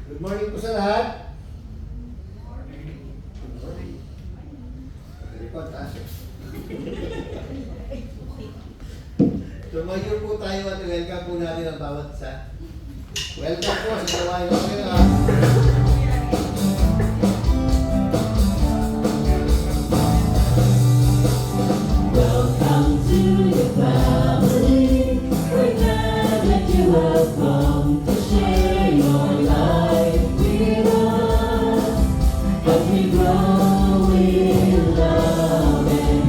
Good morning po sa lahat. Good morning. Report tayo. Tumayo po tayo at welcome po natin ang bawat isa. Welcome po sa gawain natin. Welcome to the family. We're glad that you have come to share your life with us. As we grow in love and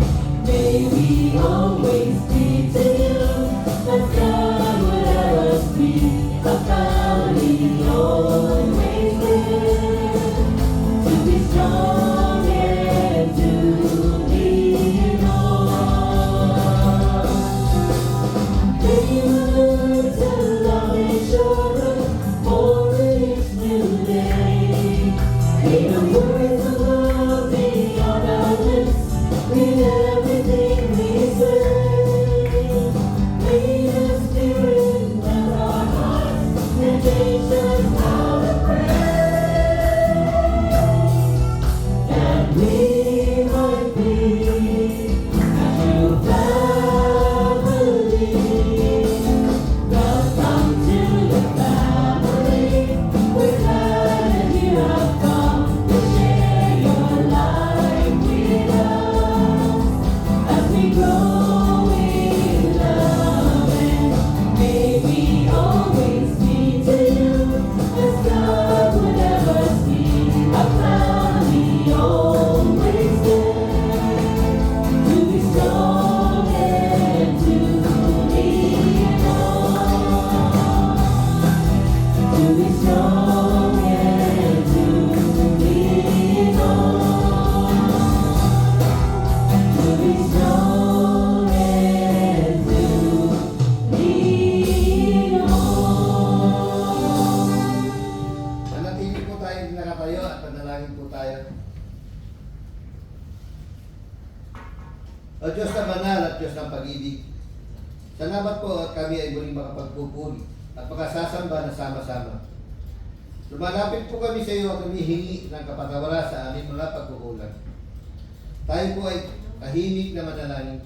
may we always be to you. As God would have us be, a family always with po at kami ay muling makapagpupuri at makasasamba na sama-sama. Lumalapit po kami sa iyo at humihingi ng kapatawaran sa aming mga pagkukulang. Tayo po ay tahimik na manalangin.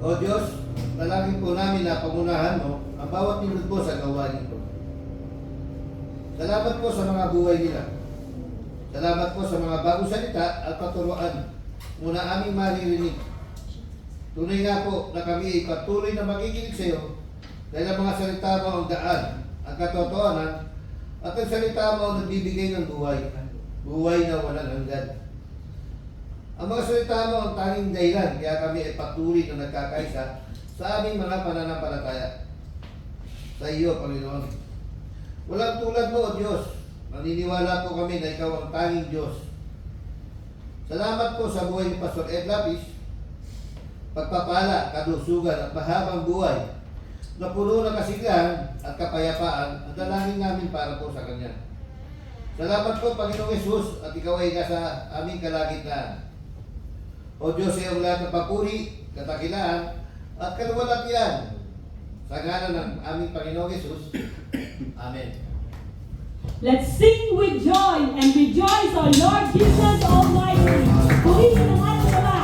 O Diyos, nalangin po namin na pangunahan mo ang bawat minuto po sa gawain ito. Salamat po sa mga buhay nila. Salamat po sa mga bagong salita at paturuan muna aming maririnig. Tunay nga po na kami ay patuloy na makikinig sa iyo dahil ang mga salita mo ang daan, ang katotohanan, at ang salita mo ang nagbibigay ng buhay. Buhay na walang hanggan. Ang mga salita mo ang tanging dahilan kaya kami ay patuloy na nagkakaisa sa aming mga pananampalataya. Sa iyo, Panginoon. Walang tulad mo, O Diyos. Maniniwala po kami na ikaw ang tanging Diyos. Salamat po sa buhay ni Pastor Ed Lapis. Pagpapala, kalusugan at mahabang buhay na puno ng kasiglahan at kapayapaan ang dalangin namin para po sa Kanya. Salamat po, Panginoong Yesus, at ikaw ay nasa aming kalagitnaan. O Diyos, ay ang lahat ng papuri, katakilaan, at kaluwalhatian sa ngalan ng aming Panginoong Yesus. Amen. Let's sing with joy and rejoice our Lord Jesus Almighty. Purihin ang ating Ama.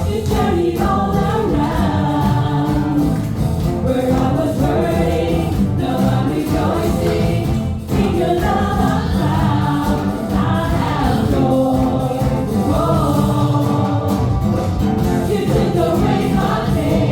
It journeyed all around where I was hurting, now I'm rejoicing. In your love I'm found, I have joy. Oh, you took away my pain.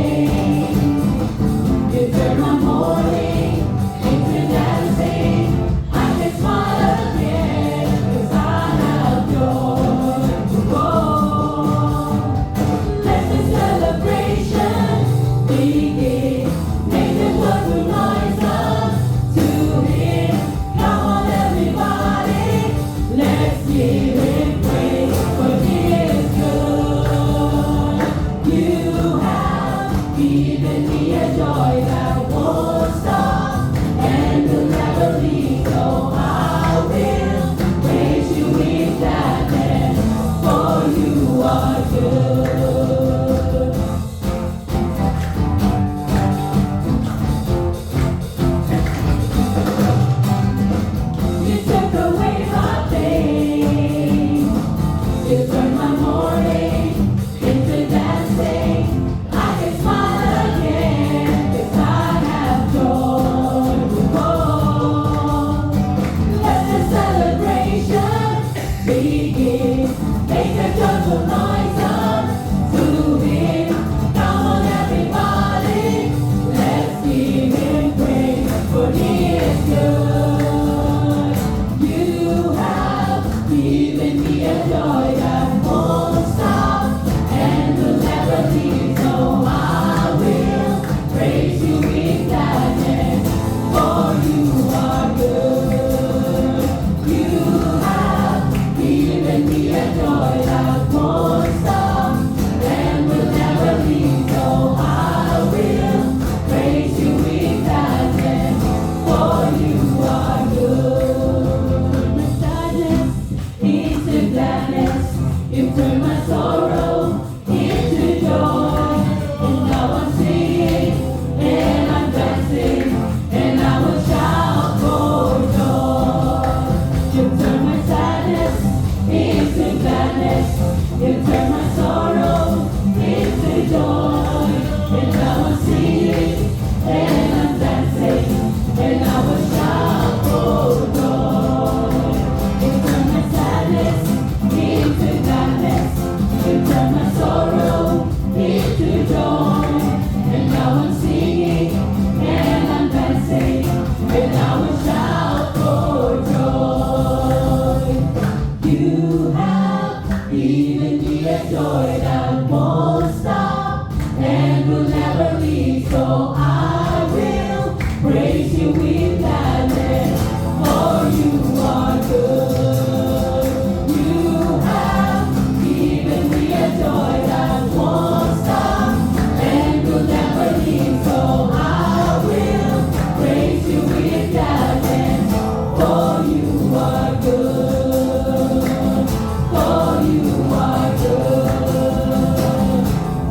you are good. For you are good.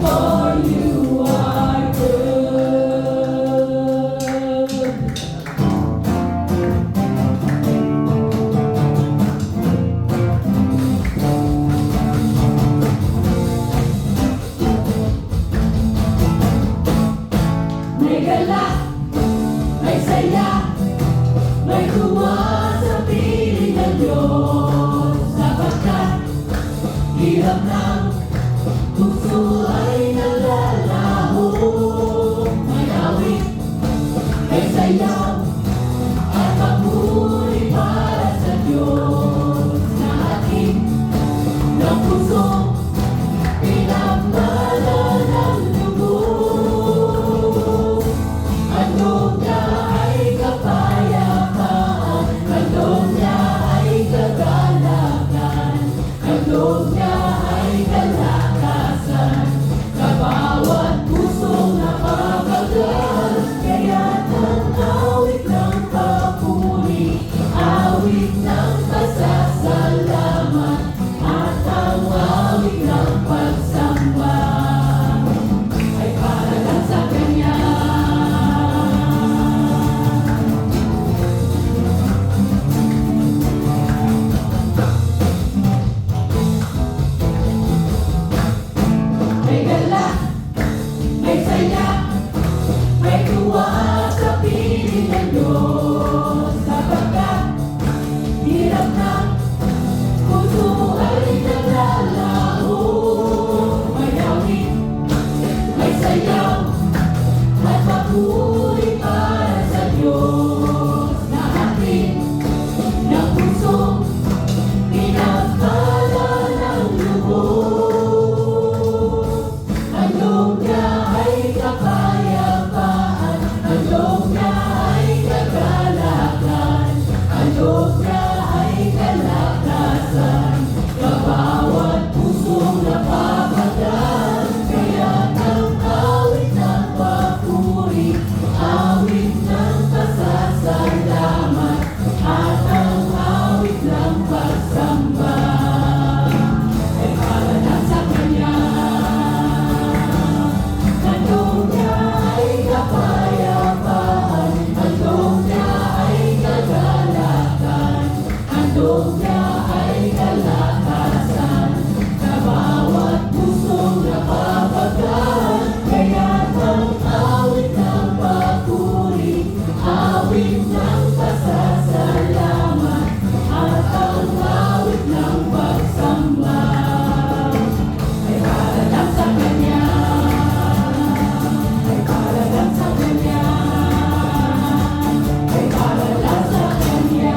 For you are good. May galak, may saya, may tuwa sa piling ng Diyos. Sapagkat hirap ng puso ay nalalaho. May awit, may sayaw, at papuri para sa Diyos. Sa ating ng puso, pinagmala ng lubos. Handog niya ay kapayapaan, handog niya ay kagalakan, handog niya ay kalakasan, sa bawat pusong napapagal. Kaya't ang awit ng papuri, awit ng pasasalamat, at ang awit ng pagsamba ay para lang sa Kanya. May galak, may saya, may tuwa sa piling ng Diyos. Sapagkat hirap ng puso ay nalalaho. May awit, may sayaw, at papuri para sa Diyos. Na atin ng puso, pinagpala ng lubos. Handog niya ay kapayapaan, handog niya ay kagalakan, handog niya ay kalakasan, sa bawat pusong napapagal. Kaya't ang awit ng papuri, awit ng pasasalamat, at ang awit ng pagsamba ay para lang sa Kanya. Handog niya ay kapayapaan, handog niya ay kagalakan, handog niya ay kalakasan, sa bawat pusong napapagal. Kaya't ang awit ng papuri, awit ng pasasalamat, at ang awit ng pagsamba ay para lang sa Kanya. Ay para lang sa Kanya. Ay para lang sa Kanya.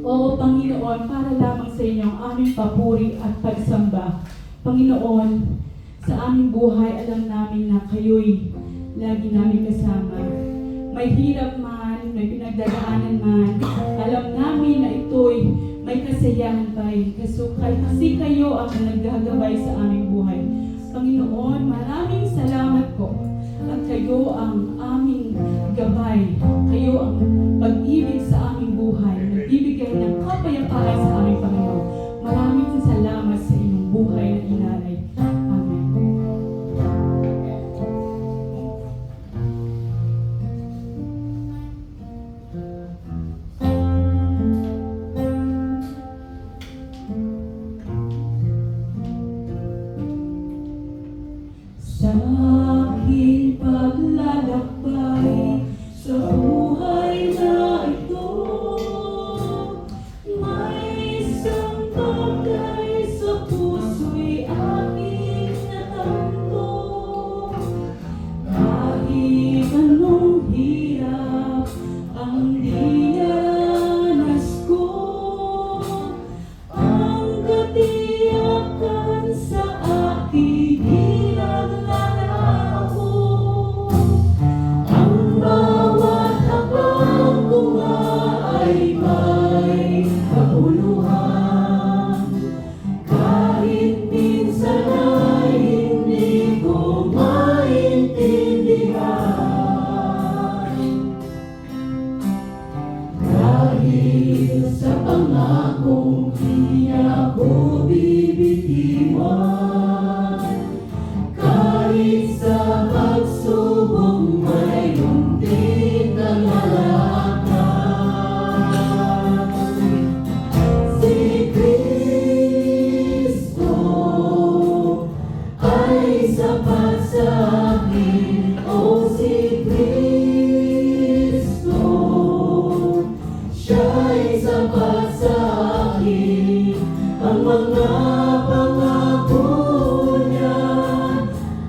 Oo, Panginoon, para lamang sa inyo ang aming papuri at pagsamba. Panginoon, sa aming buhay, alam namin na kayo'y lagi namin kasama. May hirap man, may pinagdadaanan man, alam namin na ito'y may kasayahan pa rin. Kasi kayo ang naggagabay sa aming buhay. Panginoon, maraming salamat po. At kayo ang aming gabay. Kayo ang pag-ibig sa aming buhay. Nagbibigay ng kapayapaan sa aming Panginoon. Maraming salamat sa inyong buhay na inalay. Amen. Sa akin pagsubok mayroong din nangalakan. Si Kristo ay sapat sa akin, o si Kristo siya'y sapat sa akin. Ang mga pangako niya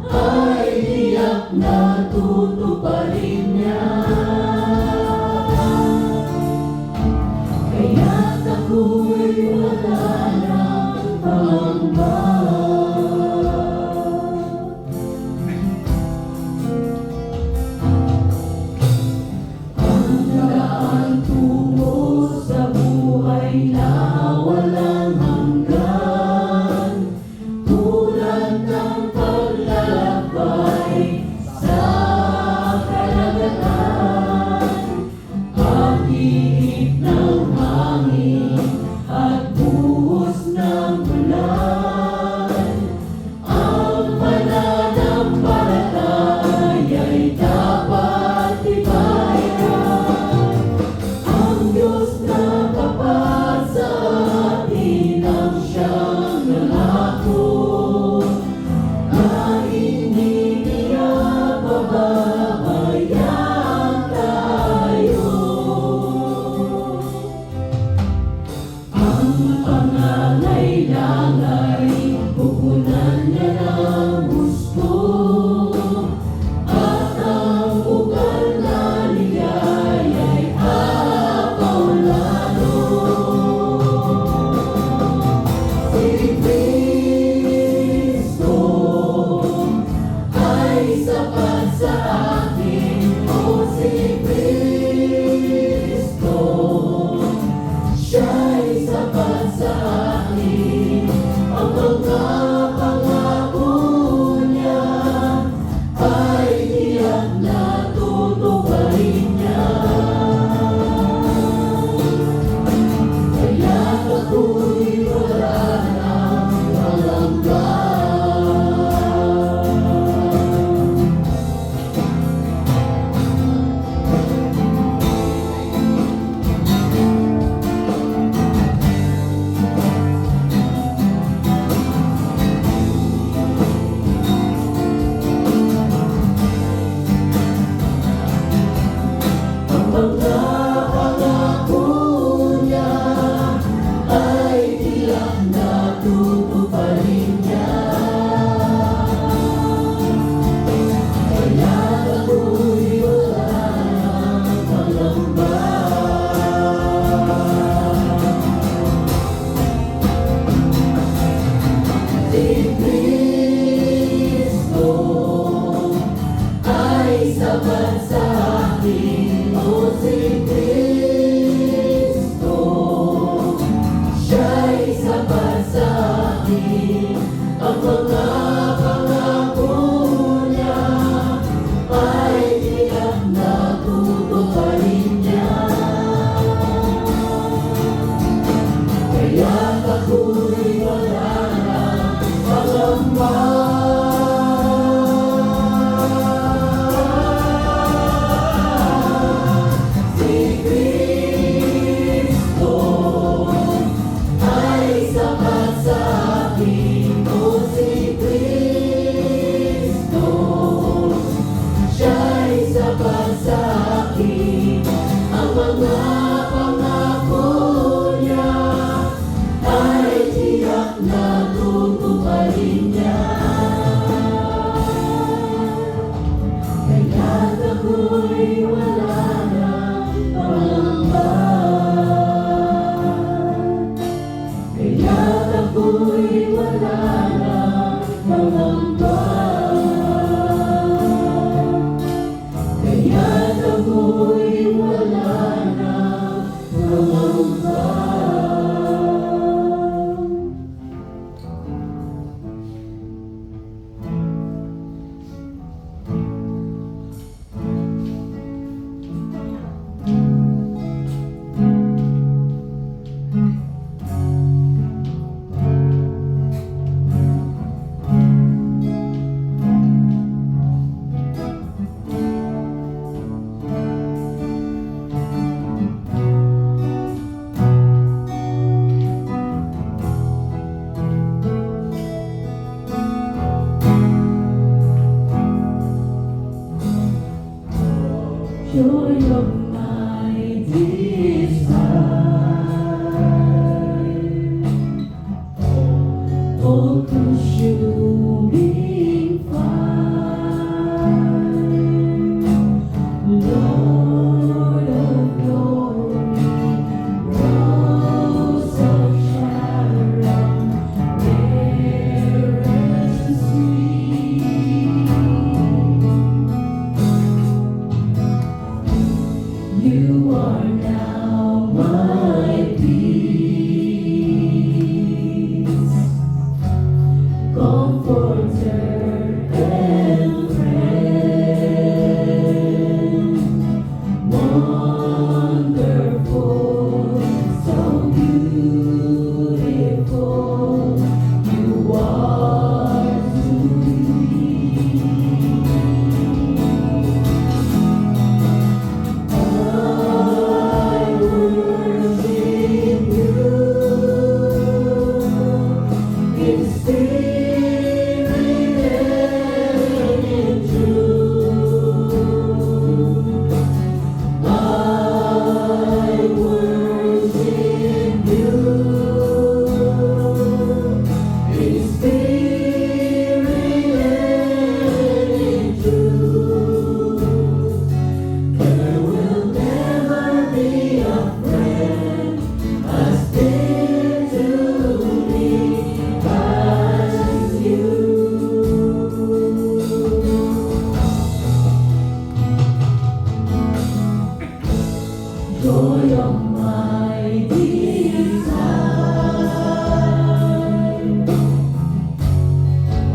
ay tiyak na tutuparin niya. Kaya't ako'y wala ng pangamba. Ang daan tungo sa buhay na walang hanggan, tulad ng paglalakbay sa karagatan, pag-ihip ng hangin at buhos ng ulan. Ang pananampalataya'y dapat tibayan. Ang Diyos na tapat sa atin ang siyang nangako, na hindi niya pababayaan tayo. Ang pangangailangan ay pupunan niya ng gusto, at ang ugal na ligaya'y aapaw lalo. Si Kristo ay sapat sa akin, o si Kristo siya'y sapat sa akin. Ang mga pangako niya ay tiyak na tutuparin niya. Kaya't ako'y wala ng pangamba. Ang mga pangako niya ay tiyak na tutuparin niya. Kaya't ako'y wala ng pangamba. Si Kristo ay sapat sa akin, o si Kristo siya'y sapat sa akin. Ang mga pangako niya ay tiyak na tutuparin niya. Kaya't ako'y wala ng pangamba. Si Kristo ay sapat sa akin, o si Kristo siya'y sapat sa akin. Ang mga pangako niya ay tiyak na tutuparin niya. Kaya't ako'y wala ng pangamba. Kaya't ako'y wala ng pangamba. Kaya't ako'y wala ng pangamba. joy of my desire, all consuming fire, Lord of glory, Rose of Sharon, rare and sweet. You are now my peace, comforter and friend, wonderful, so beautiful, you are to me. I worship you in spirit and in truth. I worship you in spirit and in truth. There will never be a friend as dear to me as you. Joy of my desire,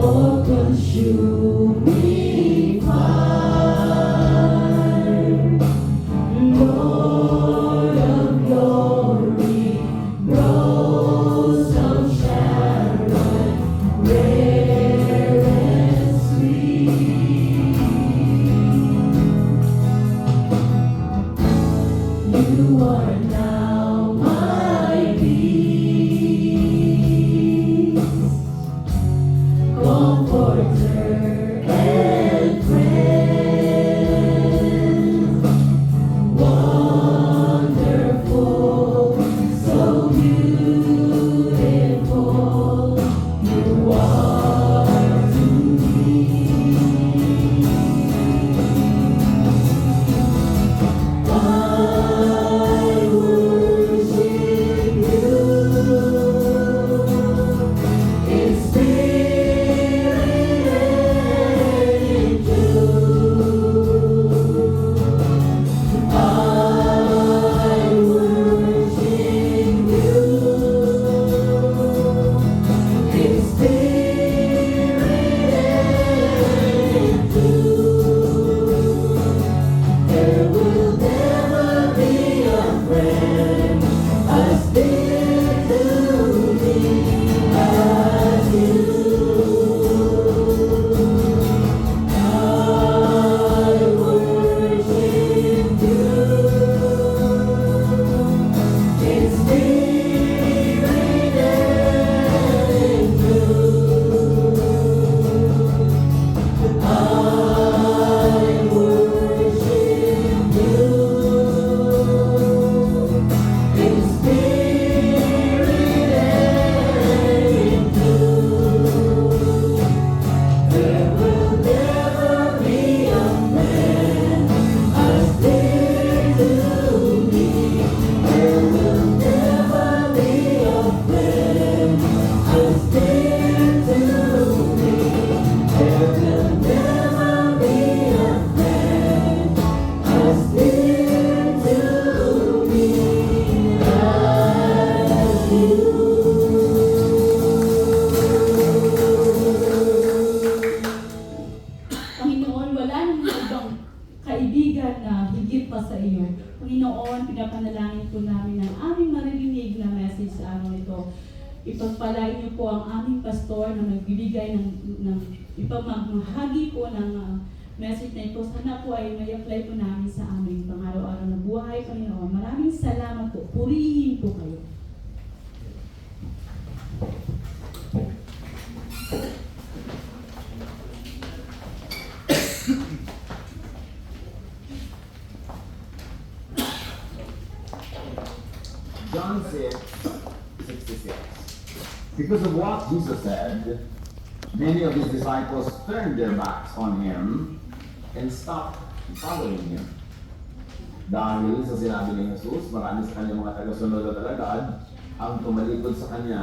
all consuming fire, Lord of glory, Rose of Sharon, rare and sweet. You are now my peace, comforter and friend, wonderful, so beautiful, you are to me. I worship you in spirit and in truth. I worship you in spirit and in truth. There will never be a friend as dear to me as you. I worship you in spirit and in truth. I worship you in spirit and in truth. There will never be a friend as dear to me. There will never be a friend as dear to me. There will never be a friend as dear to me as you. Panginoon, wala nang ibang kaibigan na higit pa sa iyo. Panginoon, pinapanalangin po namin ang aming maririnig na message sa araw ito. Ipagpalain niyo po ang aming pastor na magbibigay ng ipamahagi po ng message na ito. Sana po ay may apply po namin sa aming pang-araw-araw na buhay, Panginoon. Maraming salamat po. Purihin po kayo. John 6:66. Because of what Jesus said, many of his disciples turned their backs on him and stopped following him. Dahil sa sinabi ni Jesus, marami sa kanyang mga tagasunod at alagad ang tumalikod sa kanya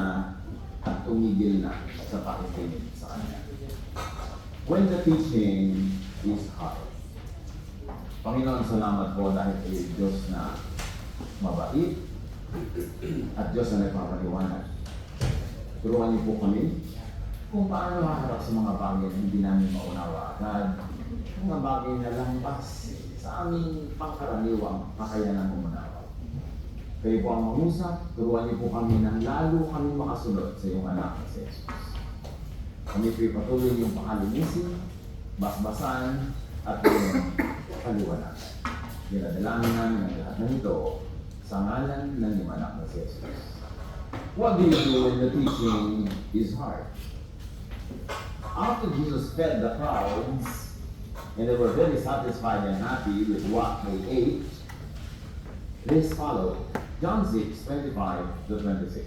at tumigil na sa pakikinig sa kanya. When the teaching is hard. Panginoon, salamat po dahil kayo Diyos na mabait at Diyos na nagpapaliwanag. Turuan niyo po kami kung paano haharap sa mga bagay na hindi namin maunawa agad, mga bagay na lampas sa aming pangkaraniwang kakayanan umunawa. Kayo po ang mangusap, turuan niyo po kami na lalo kami makasunod sa iyong anak na si Jesus. Kami po'y patuloy niyong pakalinisin, basbasan, at iyong kaliwanagan. Dinadalangin namin ang lahat ng ito sa ngalan ng iyong anak na si Jesus. What do you do when the teaching is hard? After Jesus fed the crowds, and they were very satisfied and happy with what they ate, this followed. John 6:25-26.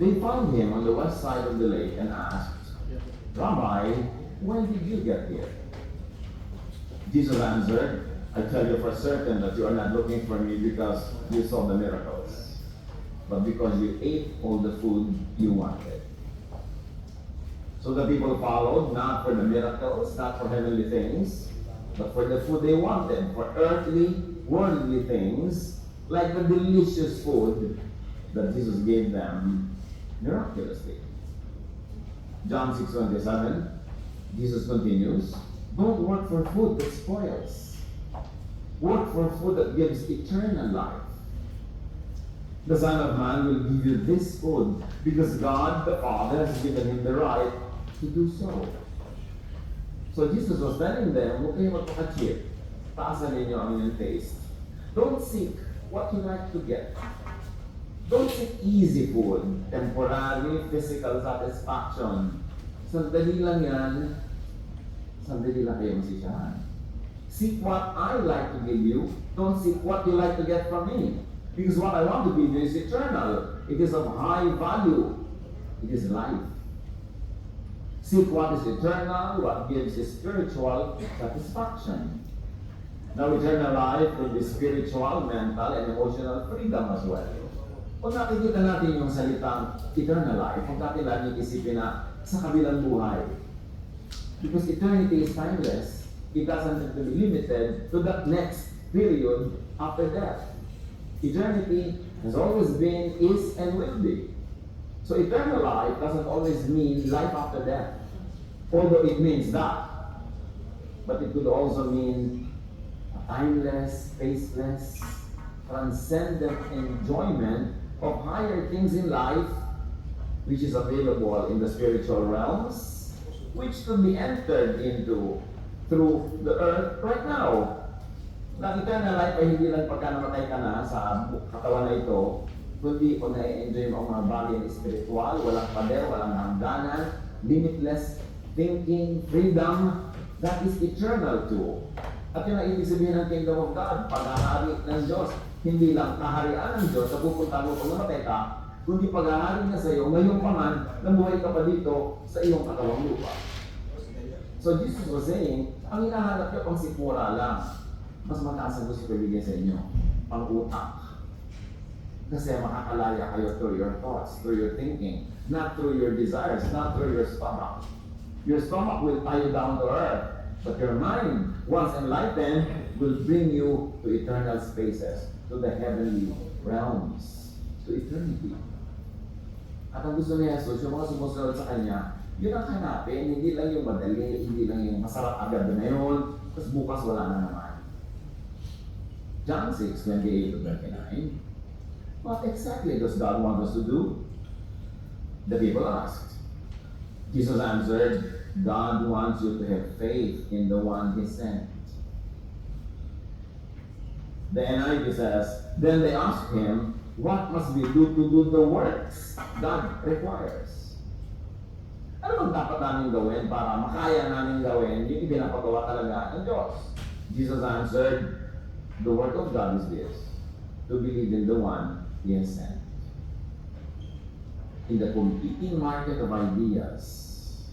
They found him on the west side of the lake and asked, Rabbi, when did you get here? Jesus answered, I tell you for certain that you are not looking for me because you saw the miracles, but because you ate all the food you wanted. So the people followed, not for the miracles, not for heavenly things, but for the food they wanted, for earthly, worldly things, like the delicious food that Jesus gave them miraculously. John 6:27, Jesus continues, don't work for food that spoils. Work for food that gives eternal life. The Son of Man will give you this food because God the Father has given him the right to do so. So Jesus was telling them, huwag kayo magpaka-cheap. Taasan ninyo ang inyong taste. Don't seek what you like to get. Don't seek easy food, temporary physical satisfaction. Sandali lang yan, sandali lang kayo masisyahan. Seek what I like to give you, don't seek what you like to get from me. Because what I want to give you is eternal. It is of high value. It is life. Seek what is eternal, what gives spiritual satisfaction. Now, eternal life will be spiritual, mental, and emotional freedom as well. Kung nakikita natin yung salitang eternal life, kung natin laging isipin na sa kabilang buhay. Because eternity is timeless. It doesn't have to be limited to that next period after death. Eternity has always been, is, and will be. So eternal life doesn't always mean life after death. Although it means that. But it could also mean a timeless, faceless, transcendent enjoyment of higher things in life, which is available in the spiritual realms, which could be entered into through the earth right now. Ang eternal life ay hindi lang pagka namatay ka na sa katawan na ito, kundi kung na-enjoy mo ang mga bagay na spiritual, walang pader, walang hangganan, limitless thinking, freedom, that is eternal too. At yun ang ibig sabihin ng Kingdom of God, paghahari ng Diyos. Hindi lang kaharian ng Diyos sa pupunta mo pag namatay ka, kundi paghahari na sa iyo, ngayon pa man, nabuhay ka pa dito sa iyong katawang lupa. So Jesus was saying, ang hinahanap niyo pang sikmura lang, mas mataas ang gusto ko ibigay sa inyo, pang utak. Kasi makakalaya kayo through your thoughts, through your thinking, not through your desires, not through your stomach. Your stomach will tie you down to earth, but your mind, once enlightened, will bring you to eternal spaces, to the heavenly realms, to eternity. At ang gusto ni Jesus, yung mga sumusunod sa Kanya, yun ang hanapin, hindi lang yung madali, hindi lang yung masarap agad na yun, tapos bukas wala na naman. John 6:28-29. What exactly does God want us to do? The people asked. Jesus answered, God wants you to have faith in the one He sent. The NIV says, then they asked Him, what must we do to do the works God requires? Ano bang dapat namin gawin para makaya namin gawin yung ipinapagawa talaga ng Diyos? Jesus answered, the work of God is this, to believe in the one He has sent. In the competing market of ideas,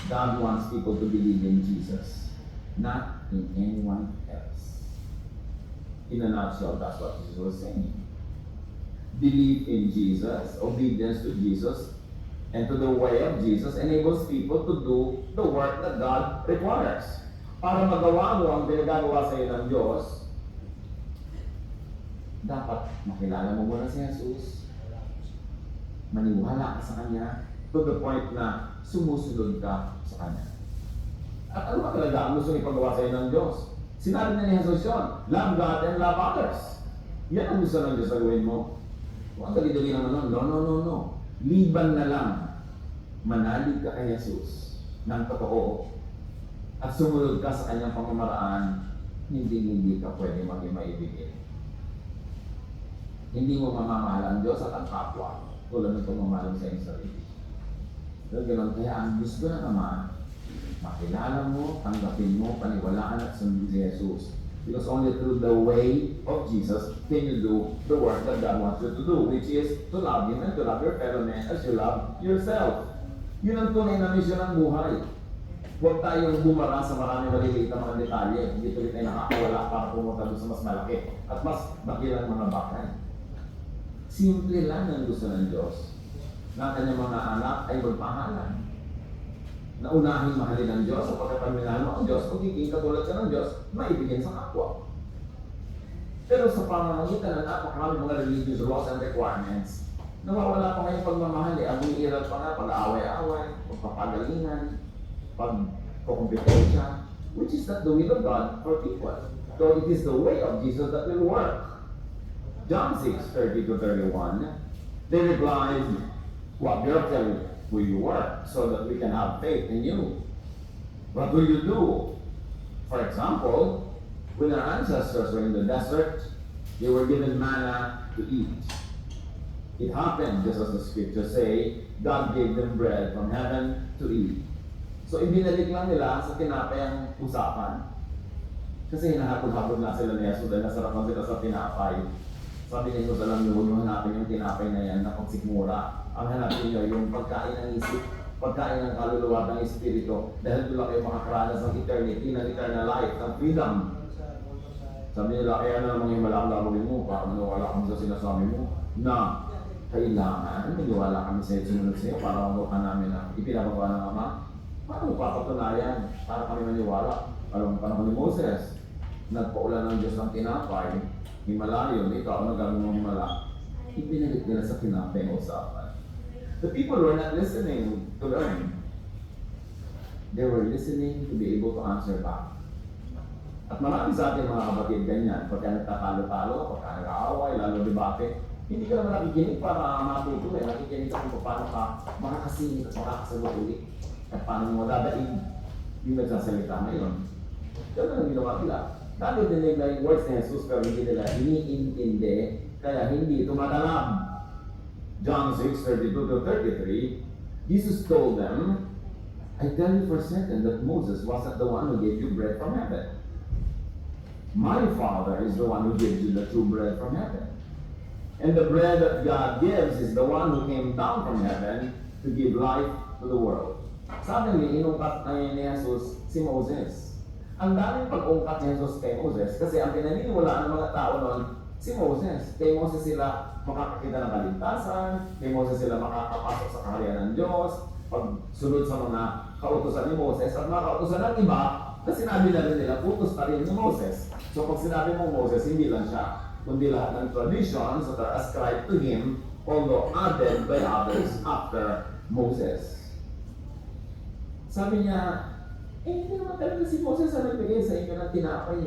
God wants people to believe in Jesus, not in anyone else. In a nutshell, that's what Jesus was saying. Belief in Jesus, obedience to Jesus, and to the way of Jesus enables people to do the work that God requires. Para magawa mo ang pinagagawa sa iyo ng Diyos, dapat makilala mo muna si Jesus, maniwala ka sa Kanya, to the point na sumusunod ka sa Kanya. At ano ba talaga ang gusto ipagawa sa iyo ng Diyos? Sinabi na ni Jesus yun, love God and love others. Yan ang gusto ng Diyos na gawin mo. Kung ang dali-dali naman nun, no. Liban na lang. Manalig ka kay Jesus ng totoo at sumunod ka sa Kanyang pamamaraan, hindi ka pwede maging maibigin. Hindi mo mamamahal ang Diyos at ang kapwa tulad ng pamamahal sa iyong sarili. So, ganoon, kaya ang gusto na naman, makilala mo, tanggapin mo, paniwalaan at sundin si Jesus. Because only through the way of Jesus can you do the work that God wants you to do, which is to love Him and to love your fellow man as you love yourself. Yun ang tunay na misyon ng buhay. Huwag tayong bumara sa maraming maliliit na mga detalye. Hindi tuloy tayo nakakawala para pumunta doon sa mas malaki at mas bakilang mga bakay. Simple lang ang gusto ng Diyos na kanyang mga anak ay magpahalan. Na unahing mahalin ng Diyos sa pagkapaminahal mo ang Diyos, magiging katulad ka ng Diyos, maibigin sa kapwa. Pero sa pamamagitan ng napakaraming mga religious laws and requirements, nawawala pa ngayong pagmamahal eh. Ang umiiral pa nga, pag-aaway-aaway, pagpapagalingan, pag-kompetensya, which is not the will of God for people. So it is the way of Jesus that will work. John 6:30-31, they replied, "What miracle will you work so that we can have faith in you? What will you do?" For example, when our ancestors were in the desert, they were given manna to eat. It happened, just as the scriptures say, God gave them bread from heaven to eat. So ibinalik lang nila sa tinapay ang usapan. Kasi hinahapon-hapon na sila ni Jesus dahil nasarapan sila sa tinapay. Sabi ni Jesus, alam niyo, huwag hanapin yung tinapay na yan na pagsikmura. Ang hanapin niyo yung pagkain ng isip, pagkain ng kaluluwa ng espiritu. Dahil doon kayo makakaranas ng eternity, ng eternal life, ng freedom. Sabi nila, kaya na namang yung malakang mo, para maniwala kami sa sinasabi mo, na kailangan, maniwala kami sa sumunod sa iyo para mabuka namin na ipinapagawa ng Ama. Paano papatunayan para kami maniwala? Alam mo, panahon ni Moses, nagpaulan ng Diyos ng tinapay, Himalayon, ikaw ang nagagawin mong himala. Ipinalik nila sa tinapay ng usapan. The people were not listening to learn. They were listening to be able to answer back. At marami sa ating mga kapatid ganyan, pagka nagtatalo-talo, pagka nag-aaway, lalo debate, hindi ka naman nakikinig para matuto eh. Nakikinig ka kung paano ka makakasingit at makakasagot ulit. At paano mo dadaig yung nagsasalita ngayon. Ganun ang ginawa nila. Dati dinig na yung words ni Jesus pero hindi nila iniintindi, kaya hindi tumatalab. John 6:32-33, Jesus told them, "I tell you for certain that Moses wasn't the one who gave you bread from heaven. My Father is the one who gives you the true bread from heaven. And the bread that God gives is the one who came down from heaven to give life to the world." Suddenly, inungkat na ni Jesus si Moses. Ang daming pag-ungkat ni Jesus kay Moses kasi ang pinaniniwalaan ng mga tao noon, si Moses. Kay Moses sila makakakita ng kaligtasan, kay Moses sila makakapasok sa kaharian ng Diyos, pagsunod sa mga kautusan ni Moses, at mga kautusan ng iba, na sinabi na rin nila, utos pa rin ni Moses. So pag sinabi mo Moses, hindi lang siya, kundi lahat ng traditions that are ascribed to him, although added by others after Moses. Sabi niya, hindi naman talaga si Moses ang nagbigay sa inyo ng tinapay.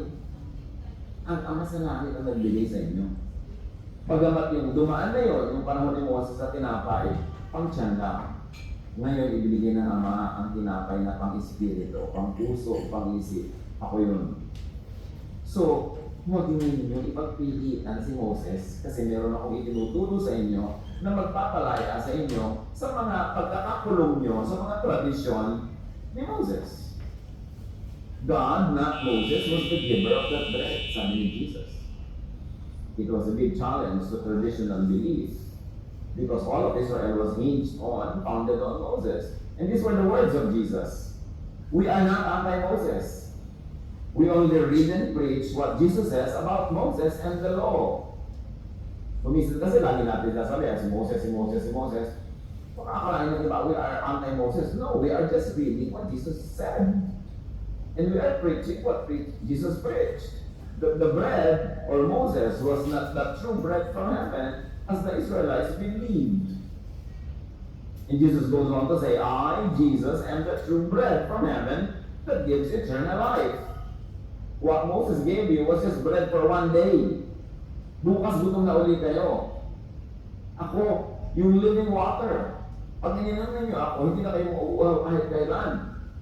Ang Ama sa langit ang nagbigay sa inyo. Pagamat yung dumaan na yun, yung panahon ni Moses sa tinapay, pang tiyan lang. Ngayon, ibibigay ng Ama ang tinapay na pang-espiritu, pang-puso, pang-isip. Ako yun. So, huwag ninyo ipagpilitan si Moses kasi meron akong itinuturo sa inyo na magpapalaya sa inyo sa mga pagkakakulong nyo, sa mga tradisyon ni Moses. God, not Moses, was the giver of that bread, sabi ni Jesus. it was a big challenge to traditional beliefs because all of Israel was hinged on, founded on Moses. And these were the words of Jesus. We are not anti-Moses. We only read and preach what Jesus says about Moses and the law. Kumisan kasi lagi natin sasabi, si Moses, si Moses, si Moses. Pakakalain ng iba, we are anti-Moses. No, we are just reading what Jesus said. And we are preaching what Jesus preached. The bread, or Moses, was not the true bread from heaven as the Israelites believed. And Jesus goes on to say, I, Jesus, am the true bread from heaven that gives eternal life. What Moses gave you was just bread for one day. Bukas gutom na uli kayo. Ako, yung living water. Pag ininom ninyo ako, hindi na kayo mauuhaw kahit kailan.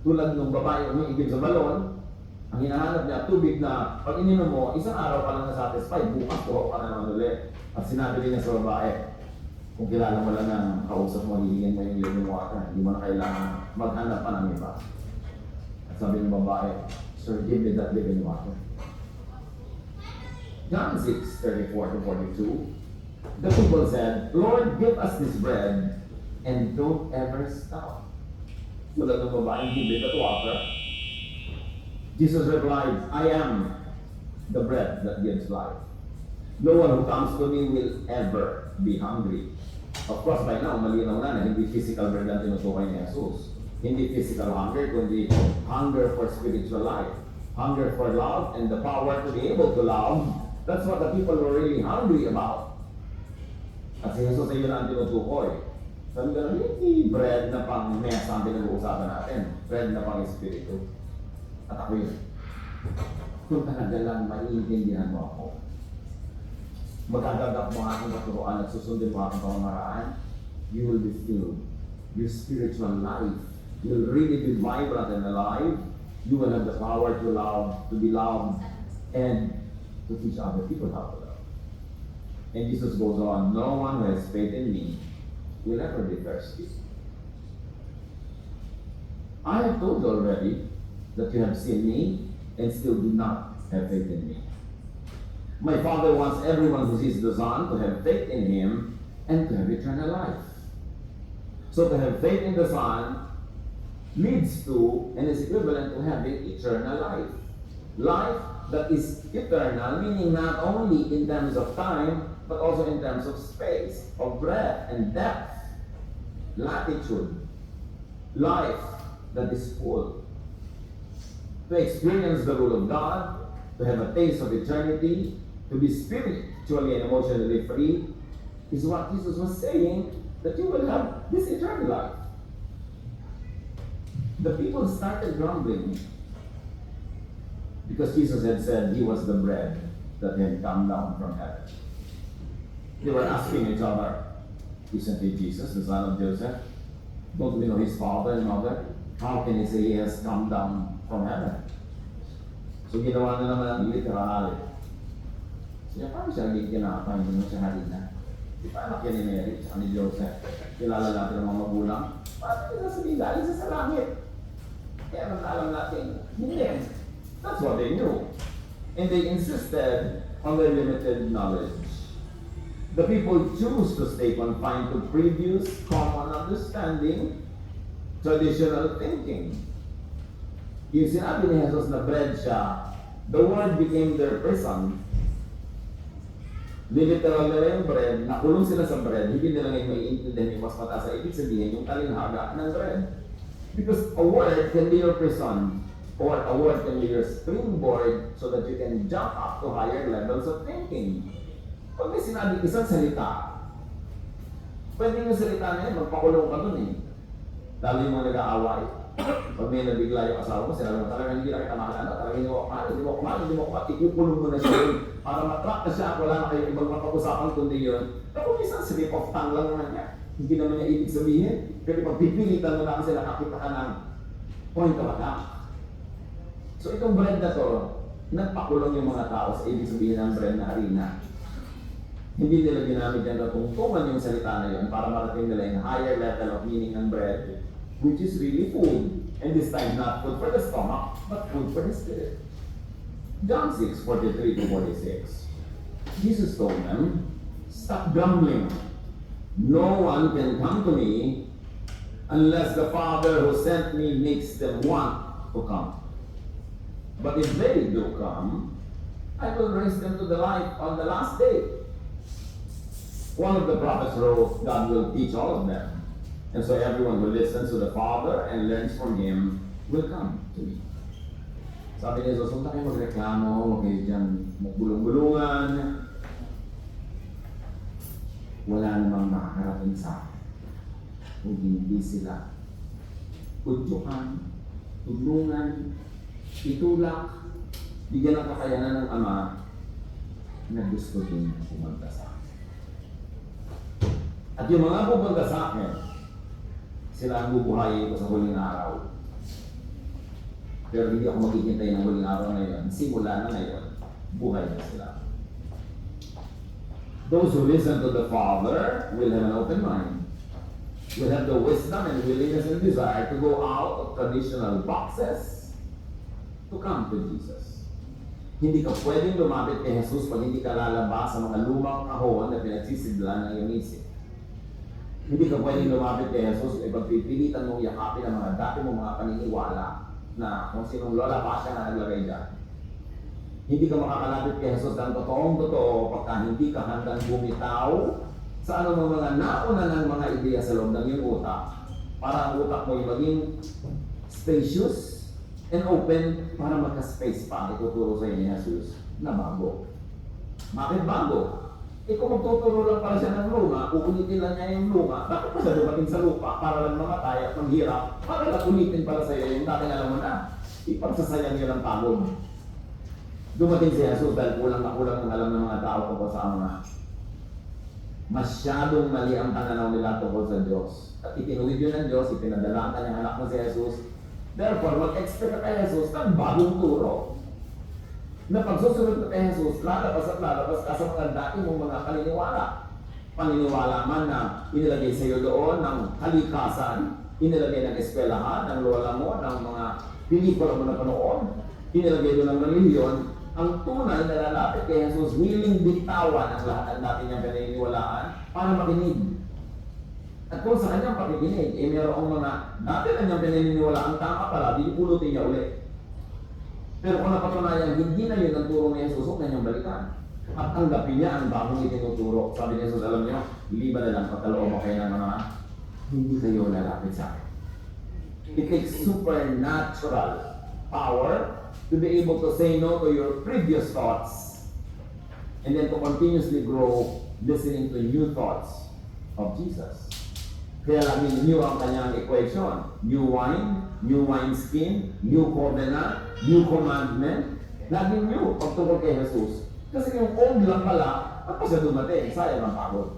Tulad ng babae umiigib sa balon, ang hinahanap niya, tubig na pag ininom mo, isang araw ka lang na-satisfied, bukas kuha ka na naman ulit. At sinabi din niya sa babae, kung kilala mo lang ng kausap mo, hihingin mo yung living water, hindi mo na kailangan maghanap pa ng iba. At sabi ng babae, Sir, give me that living water. John 6:34-42, the people said, Lord, give us this bread and don't ever stop. Tulad ng babaeng give that water, Jesus replied, I am the bread that gives life. No one who comes to me will ever be hungry. Of course, by now, malinaw na hindi physical bread ang tinutukoy ni Jesus. Hindi physical hunger, kundi hunger for spiritual life. Hunger for love and the power to be able to love. That's what the people were really hungry about. At si Jesus ay yun ang tinutukoy. Sabi ka, hindi bread na pang mesa ang pinag-uusapan natin. Bread na pang espiritu. At ako yun. Kung talaga lang maiintindihan mo ako, magagagap mo aking katuruan at susundin mo aking pamamaraan, you will be filled. Your spiritual life will really be vibrant and alive. You will have the power to love, to be loved, and to teach other people how to love. And Jesus goes on, no one who has faith in me will ever be thirsty. I have told you already that you have seen me and still do not have faith in me. My Father wants everyone who sees the Son to have faith in him and to have eternal life. So to have faith in the Son leads to and is equivalent to having eternal life. Life that is eternal, meaning not only in terms of time, but also in terms of space, of breadth and depth, latitude. Life that is full. To experience the rule of God, to have a taste of eternity, to be spiritually and emotionally free, is what Jesus was saying, that you will have this eternal life. The people started grumbling because Jesus had said he was the bread that had come down from heaven. They were asking each other, isn't he Jesus, the son of Joseph? Don't we know his father and mother? How can he say he has come down from heaven? So ginawa na naman ang literal. Siya, paano siya naging kinakain doon sa harina? Di ba anak yan ni Mary, siya ni Joseph? Kilala natin ang mga magulang. Paano nila sasabihin galing sa langit? Kaya alam natin, hindi. That's what they knew. And they insisted on their limited knowledge. The people choose to stay confined to previous common understanding, traditional thinking. Yung sinabi ni Jesus na bread siya, the word became their prison. Literal nila yung bread, nakulong sila sa bread, hindi nila ngayon maiintindihan yung mas mataas na ibig sabihin yung talinhaga ng bread. Because a word can be your prison, or a word can be your springboard so that you can jump up to higher levels of thinking. Pag may sinabi isang salita, pwede yung salita na yun, magpakulong ka dun eh. Lalo yung mga nag-aaway. Pag may nabigla yung asawa mo, sila mo talaga hindi na kita mahalala, talaga hindi mo kumahal, hindi mo kumahal, ikukulong mo na siya yun. Para matrap na siya, wala na kayo ibang mapag-usapan kundi yun. Pero isang slip of tongue lang naman niya. Hindi naman niya ibig sabihin. Pero pag pipilitan mo na kasi nakakita ka ng point of attack. So itong bread na to, nagpakulong yung mga tao sa ibig sabihin ng bread na harina. Hindi nila ginamit yan na tungtungan yung salita na yun para marating nila yung higher level of meaning ng bread, which is really food. And this time, not food for the stomach, but food for the spirit. John 6:43-46. Jesus told them, stop grumbling. No one can come to me unless the Father who sent me makes them want to come. But if they do come, I will raise them to the life on the last day. One of the prophets wrote, God will teach all of them. And so everyone who listens to the Father and learns from Him will come to me. Sabi ni Jesus, huwag na kayo magreklamo, huwag kayo dyan magbulong-bulungan. Wala namang makakarating sa akin kung hindi sila udyukan, tulungan, itulak, bigyan ng kakayanan ng Ama na gusto din pumunta sa akin. At yung mga pupunta sa akin, sila ang bubuhayin ko sa huling araw. Pero hindi ako maghihintay ng huling araw ngayon. Simula na ngayon, buhay na sila. Those who listen to the Father will have an open mind, will have the wisdom and willingness and desire to go out of traditional boxes to come to Jesus. Hindi ka pwedeng lumapit kay Jesus pag hindi ka lalabas sa mga lumang kahon na pinagsisidlan ng iyong isip. Hindi ka pwedeng lumapit kay Jesus ay pagpipilitan mong yakapin ang mga dati mong mga paniniwala na kung sinong lola pa siya na naglagay dyan. Hindi ka makakalapit kay Jesus ng totoong-totoo pagka hindi ka handang bumitaw sa anumang mga nauna ng mga ideya sa loob ng iyong utak para ang utak mo ay maging spacious and open para magka-space pa ang ituturo sa iyo ni Jesus na bago. Bakit bago? Kung magtuturo lang pala siya ng luma, uulitin lang niya yung luma, bakit pa siya dumating sa lupa para lang mamatay at maghirap, para lang ulitin pala sa iyo yung dating alam mo na. Ipagsasayang niya ng pagod. Dumating si Jesus dahil kulang na kulang ang alam ng mga tao tungkol sa Ama. Masyadong mali ang pananaw nila tungkol sa Diyos. At itinuwid yun ng Diyos, ipinadala ka niyang anak mo si Jesus. Therefore, mag-expect ka kay Jesus ng bagong turo. Na pagsusunod ka kay Jesus, lalabas at lalabas ka sa mga dati mong mga paniniwala. Paniniwala man na inilagay sa iyo doon ng kalikasan, inilagay ng eskwelahan, ng lola mo, ng mga pelikula mo na panoon, inilagay doon ng reliyon. Ang tunay na lalapit kay Jesus, willing bitawan ang lahat ng dati niyang pininiwalaan para makinig. At kung sa kanyang pakikinig, mayroong mga dati na niyang pininiwalaan tama pala, pinipulutin niya ulit. Pero kung napatunayan, hindi na yun ang turo ni Jesus, huwag na niyang balikan. At tanggapin niya ang bagong itinuturo. Sabi ni Jesus, alam niyo, liban na lang pagkaloob mo kayo ng mga hindi kayo lalapit sa akin. It takes supernatural power to be able to say no to your previous thoughts and then to continuously grow listening to new thoughts of Jesus. Kaya laging new ang kanyang equation. New wine skin, new covenant, new commandment. Laging new pagtungkol kay Jesus. Kasi yung old lang pala, at pa siya dumating, sayang ang pagod.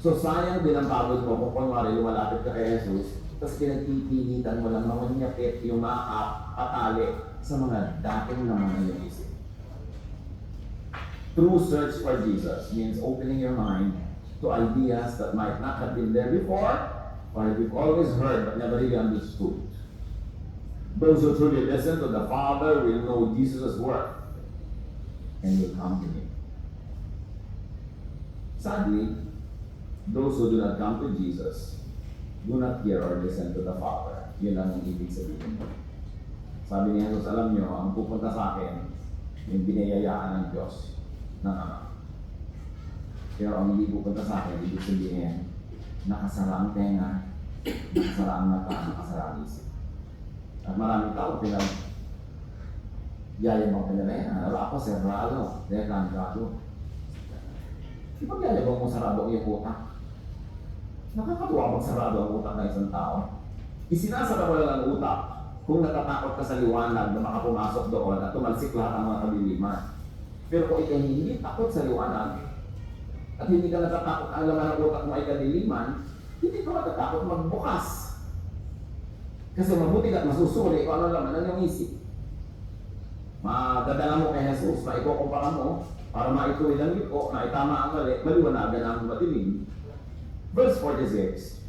So sayang din ang pagod mo kung kunwari lumalapit ka kay Jesus, tapos pinagpipilitan mo lang manyapit yung makap, patali sa mga dating naman na yung isip. True search for Jesus means opening your mind to ideas that might not have been there before, or you've always heard but never really understood. Those who truly listen to the Father will know Jesus' work and will come to Him. Sadly, those who do not come to Jesus do not hear or listen to the Father. Yun ang ibig sabihin. Sabi ni Jesus, alam nyo, ang pupunta sa akin, yung binayayaan ng Diyos, ng Ama. Pero ang hindi pupunta sa akin, ibig sabihin, nakasara ang tenga, nakasara ang mata, nakasara ang isip. At maraming tao, yayabang ka nila yan. Wala ako, serrado, dekantado. Ipag yayabang mo sarado ang iyong utak. Nakakatuwa pag sarado ang utak ng isang tao. Isinasara mo lang ang utak kung natatakot ka sa liwanag na makapumasok doon at tumalsik lahat ang mga kadiliman. Pero kung ikaw hindi takot sa liwanag at hindi ka natatakot ang laman ng utak mo ay kadiliman, hindi ka matatakot magbukas. Kasi mabuti ka at masusuri kung ano laman ng iyong isip. Madadala mo kay Jesus, maikukumpara mo para maituwid ang liko, maitama ang mali, maliwanagan ang matilim. Verse 46.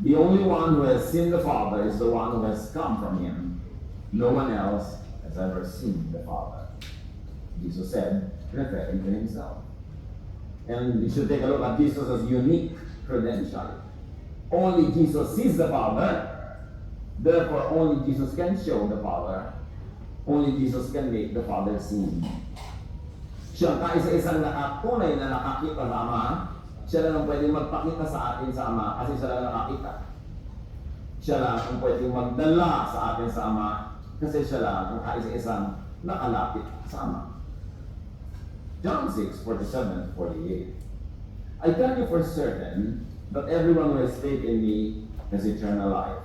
The only one who has seen the Father is the one who has come from Him. No one else has ever seen the Father. Jesus said, referring to himself. And you should take a look at Jesus' unique credential. Only Jesus sees the Father. Therefore, only Jesus can show the Father. Only Jesus can make the Father seen. Siya ang kaisa-isang nakatunay na nakakita sa Ama. Siya lang ang pwedeng magpakita sa atin sa Ama kasi siya lang nakakita. Siya lang ang pwedeng magdala sa atin sa Ama kasi siya lang ang kaisa-isang nakalapit sa Ama. John 6:47-48. I tell you for certain that everyone who has faith in me has eternal life.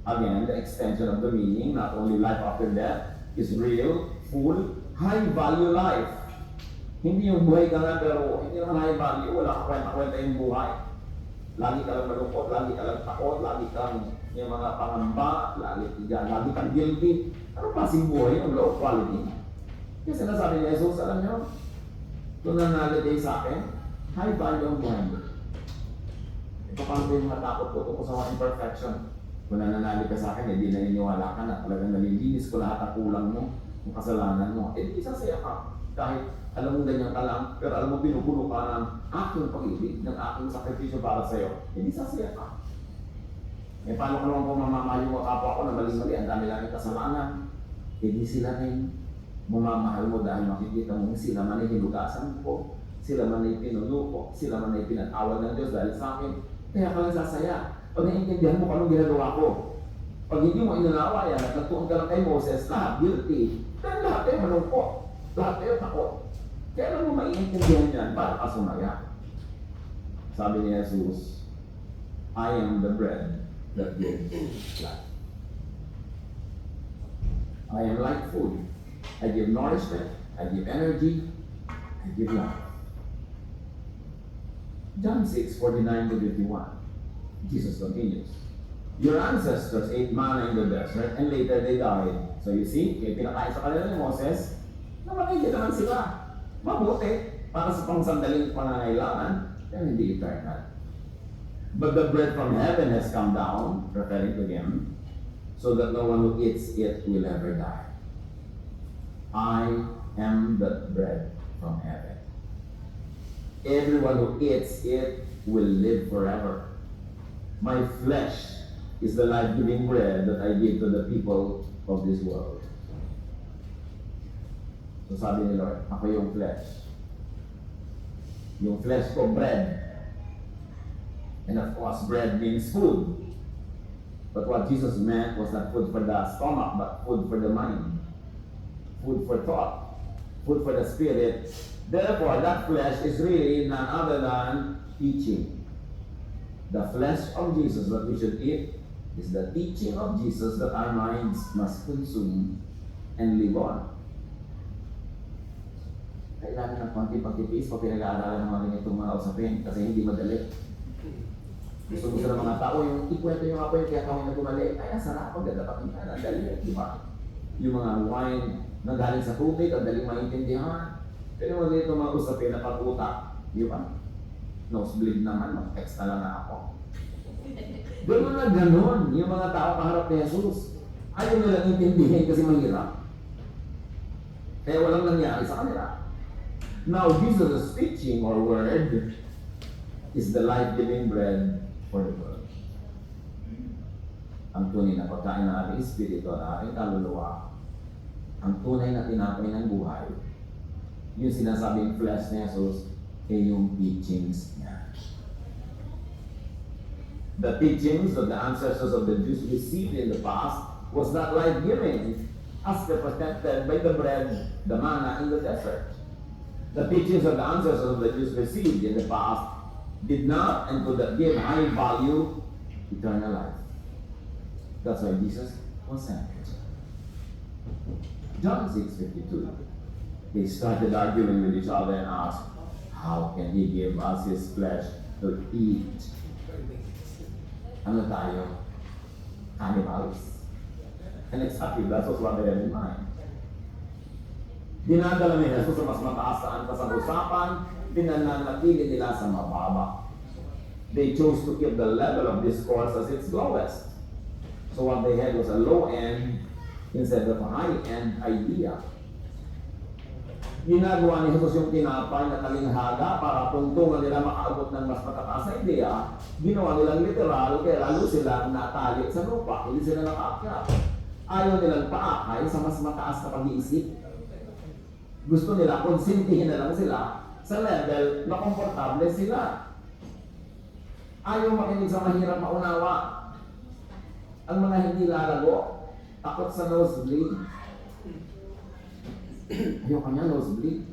Again, the extension of the meaning, not only life after death, is real, full, high-value life. Hindi yung buhay ka nga pero hindi naman high-value, wala ka kwenta-kwenta yung buhay. Lagi ka lang malungkot, lagi ka lang takot, lagi kang yung mga pangamba, lagi kang guilty. Ano klaseng buhay yung low quality? Kasi sinasabi ni Jesus, alam nyo, kung nanalig kayo sa akin, high-value ang buhay mo. Ito paano ko yung matakot ko tungkol sa mga imperfection. Kung nananalig ka sa akin, hindi naniniwala ka na talagang nalilinis ko lahat ang kulang mo, ang kasalanan mo. Eh, di sasaya ka. Kahit alam mo ganyan ka lang, pero alam mo pinupuno ka ng aking pag-ibig, ng aking sakripisyo para sa'yo. Eh, di sasaya ka. Eh, paano ka naman kung mamamahal yung kapwa ko na mali-mali, ang dami lang yung kasalanan. Eh, di sila rin mamamahal mo dahil makikita mo sila man ay hinugasan ko, sila man ay pinuno ko, sila man ay pinatawad ng Diyos dahil sa akin. Kaya ka lang sasaya. Pag naiintindihan mo kung anong ginagawa ko, pag hindi mo inanawa yan at nagtuon ka lang kay Moses, lahat guilty, then lahat kayo malungkot, lahat kayo takot. Kaya lang mo maiintindihan yan para ka sumaya. Sabi ni Jesus, I am the bread that gives life. I am like food. I give nourishment, I give energy, I give life. John 6:49-51. Jesus continues. Your ancestors ate manna in the desert and later they died. So you see, kaya pinakain sa kanila ni Moses, namatay din naman sila. Mabuti, para sa pangsandaling pangangailangan, pero hindi eternal. But the bread from heaven has come down, referring to him, so that no one who eats it will ever die. I am the bread from heaven. Everyone who eats it will live forever. My flesh is the life-giving bread that I give to the people of this world. So sabi ni Lord, ako yung flesh. Yung flesh ko, bread. And of course, bread means food. But what Jesus meant was not food for the stomach, but food for the mind. Food for thought. Food for the spirit. Therefore, that flesh is really none other than teaching. The flesh of Jesus that we should eat is the teaching of Jesus that our minds must consume and live on. Kailangan ng konting pagtipis pag pinag-aaralan ng mga ganitong mga usapin kasi hindi madali. Gusto ng mga tao yung ikwento yung ako yung kaya kami na bumali. Ay, sarap ang ganda pakinggan. Ang dali, di ba? Yung mga wine na galing sa tubig, ang daling maintindihan. Pero mga ganito mga usapin na pag-utak, di ba? Nosebleed naman, mag-text na lang ako. Gano'n na gano'n, yung mga tao kaharap ni Jesus. Ayaw nilang intindihin kasi mahirap. Kaya walang nangyari sa kanila. Now, Jesus' teaching or word is the life-giving bread for the world. Ang tunay na pagkain ng ating espiritu at ating kaluluwa, ang tunay na tinapay ng buhay, yung sinasabing flesh ni Jesus, ay yung teachings niya. The teachings of the ancestors of the Jews received in the past was not life-giving as represented by the bread, the manna in the desert. The teachings of the ancestors of the Jews received in the past did not and could not give high value eternal life. That's why Jesus was sent. John 6:52. They started arguing with each other and asked, how can he give us his flesh to eat? Ano tayo? Cannibals. And exactly that's what they had in mind. Dinadala ni Jesus sa mas mataas na antas ang usapan, pinananatili nila sa mababa. They chose to keep the level of discourse as its lowest. So what they had was a low end instead of a high end idea. ginagawa ni Jesus yung tinapay na talinghaga para tuntungan nila makaabot ng mas matataas na ideya, ginawa nilang literal, kaya lalo silang natali sa lupa, hindi sila nakaakyat. Ayaw nilang paakay sa mas mataas na pag-iisip. Gusto nila, konsintihin na lang sila sa level na komportable sila. Ayaw makinig sa mahirap maunawa. Ang mga hindi lalago, takot sa nosebleed. Ayaw ka niya, nosebleed.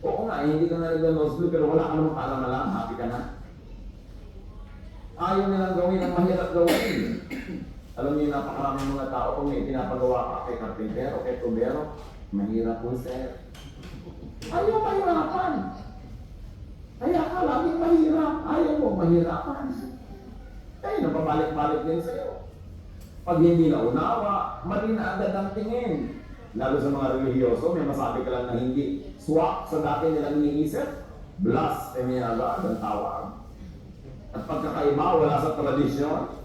Oo nga, hindi ka na nosebleed, pero wala ka namang kaalam-alam, happy ka na. Ayaw nilang gawin ang mahirap gawin. Alam niyo, napakaraming mga tao kung may pinapagawa ka kay karpintero, kay tubero, mahirap po, sir. Ayaw mahirapan. Kaya ka laging mahirap. Ayaw mo mahirapan. Kaya napabalik-balik din sa'yo. Pag hindi na unawa, mali na agad ang tingin. Lalo sa mga religyoso, may masabi ka lang na hindi swak sa dati nilang iniisip, blasphemy agad ang tawag. At pagkakaiba, wala sa tradisyon,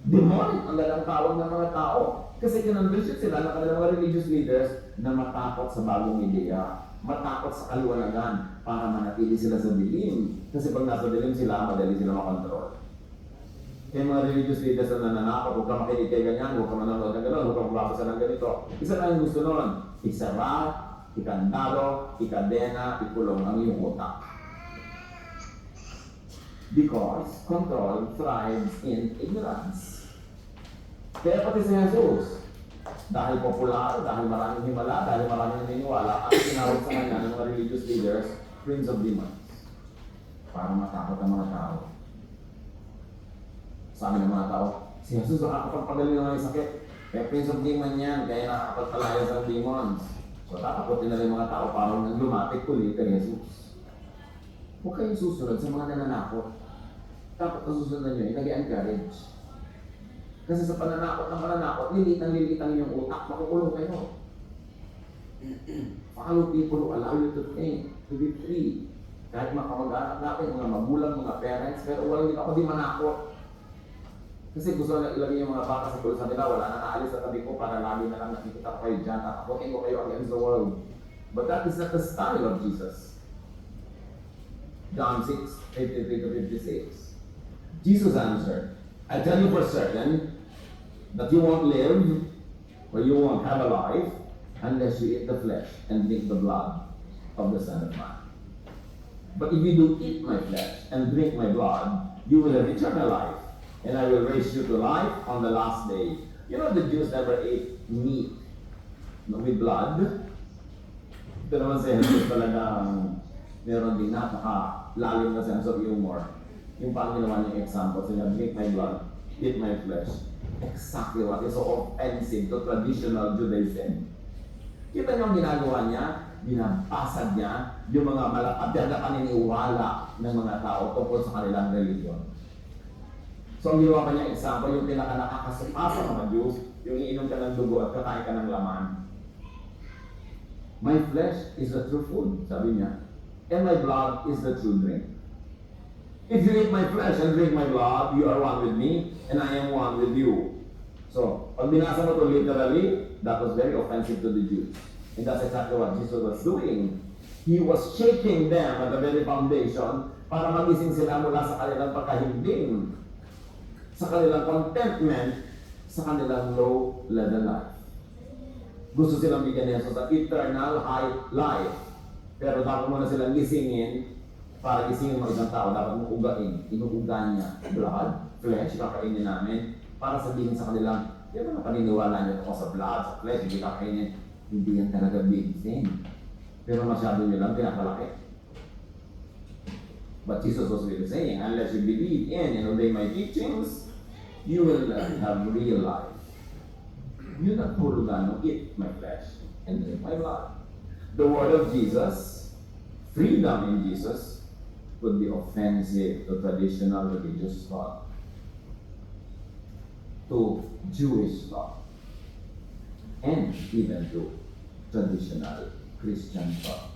demonic ang dalang tawag ng mga tao. Kasi kinondisyon sila ng kanilang mga religious leaders na matakot sa bagong ideya, matakot sa kaliwanagan para manatili sila sa dilim. Kasi pag nasa dilim sila, madali sila makontrol. Kaya mga religious leaders na nananakot, huwag ka makinig kay ganyan, huwag ka manonood ng gano'n, huwag ka magbasa ng ganito. Isa lang yung gusto nun, isara, ikandalo, ikadena, ikulong ang iyong utak. Because control thrives in ignorance. Kaya pati si Jesus, dahil popular, dahil maraming himala, dahil maraming naniniwala, ang tinawag sa kanya ng mga religious leaders, Prince of Demons. Para matakot ang mga tao. Sabi ng mga tao, si Jesus nakakapagpagaling ng mga sakit. Kaya Prince of Demon yan, kaya nakakapagpalaya sa demons. So tatakotin na yung mga tao para nang lumapit ulit kay Jesus. Huwag kayong susunod sa mga nananakot. Dapat ang susunod nyo, nag-encourage. Kasi sa pananakot ng mananakot, lilitang yung utak, makukulong kayo. Follow people who allow you to think, to be free. Kahit makamag-anak natin, mga magulang, mga parents, pero walang din ako di manakot. Kasi gusto na ilagay yung mga bata sa bulsa nila, wala na naalis sa tabi ko para lagi na lang nakikita ko kayo dyan, tatakotin ko kayo against the world. But that is not the style of Jesus. John 6:53-56. Jesus answered, I tell you for certain that you won't live or you won't have a life unless you eat the flesh and drink the blood of the Son of Man. But if you do eat my flesh and drink my blood, you will have eternal life, and I will raise you to life on the last day. You know, the Jews never ate meat with blood. Ito naman sa Jesus talagang meron din napaka-lalim na sense of humor. Yung pang ginawa niyang example, sila, drink my blood, eat my flesh. Exactly what is so offensive to traditional Judaism. Kita niyo ang ginagawa niya, binabasag niya yung mga malakapyag na paniniwala ng mga tao tungkol sa kanilang religion. So ang ginawa pa niya example, yung pinaka-nakakasipasa ng mga Jews, yung iinom ka ng dugo at kakain ka ng laman. My flesh is the true food, sabi niya, and my blood is the true drink. If you eat my flesh and drink my blood, you are one with me, and I am one with you. So, pag binasa mo ito literally, that was very offensive to the Jews. And that's exactly what Jesus was doing. He was shaking them at the very foundation para magising sila mula sa kanilang pagkahimbing, sa kanilang contentment, sa kanilang low-level life. Gusto silang bigyan ni Jesus ng eternal high life. Pero dapat mo na silang gisingin, para gisingin mo isang tao, dapat mo ugain. Inuugan niya, blood, flesh, kakainin namin, para sabihin sa kanilang, yan na paniniwala niyo ako sa blood, sa flesh, hindi kakainin. Hindi yan talaga big thing. Pero masyado nyo lang pinakalaki. But Jesus was really saying, unless you believe in and obey my teachings, you will have real life. You not purugano, eat my flesh and drink my blood. The word of Jesus, freedom in Jesus, would be offensive to traditional religious thought, to Jewish thought, and even to traditional Christian thought.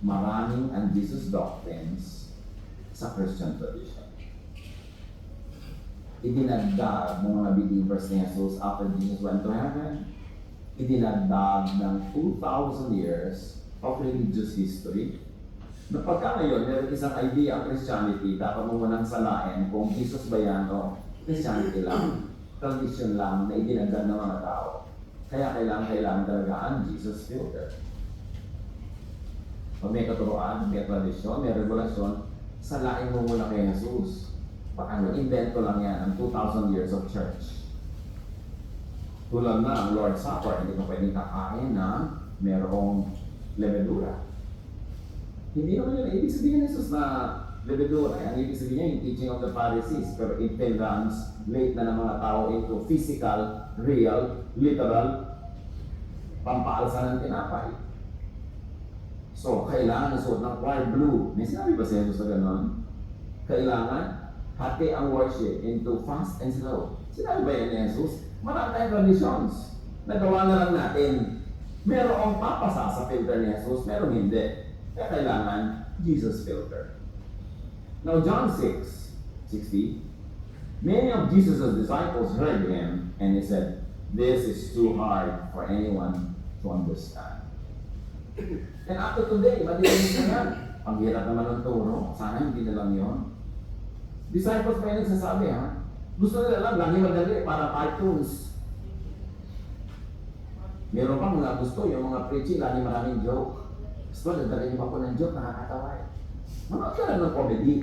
Maraming ang Jesus doctrines sa Christian tradition. Idinagdag ng mga believers ni Jesus after Jesus went to heaven. idinagdag ng 2,000 years of religious history. Na pagka ngayon, meron isang idea ang Christianity, dapat mo munang salain kung Jesus ba yan o Christianity lang, tradition lang na idinagdag ng mga tao. Kaya kailangan talaga ang Jesus filter. Pag may katuruan, may tradisyon, may regulasyon, salain mo muna kay Jesus. Baka nag-invento lang yan ang 2,000 years of church. Tulad na ang Lord's Supper, hindi ka pwedeng kakain na merong lebedura. Hindi naman yun, ibig sabihin ni Jesus na lebedura. Ang ibig sabihin yung teaching of the Pharisees, pero it runs late na ng mga tao into physical, real, literal, pampaalsa ng tinapay. So, kailangan isuot ng choir blue. May sinabi ba si Jesus na gano'n? Kailangan hati ang worship into fast and slow. Sinabi ba yan ni Jesus? Marami tayong traditions. Nagawa na lang natin. Merong papasa sa filter ni Jesus, merong hindi. Kaya kailangan Jesus filter. Now, John 6:60, many of Jesus' disciples heard him, and he said, "This is too hard for anyone to understand." And after today, madidinig na yan. Ang hirap naman ng turo. Sana hindi na lang yun. Disciples pa yung nagsasabi, ha? Gusto nila lang, lagi madali, para cartoons. Meron pang mga gusto, yung mga preaching, lagi maraming joke. Gusto, dadalhin niyo pa po ng joke, nakakatawa eh. Manood ka lang ng comedy.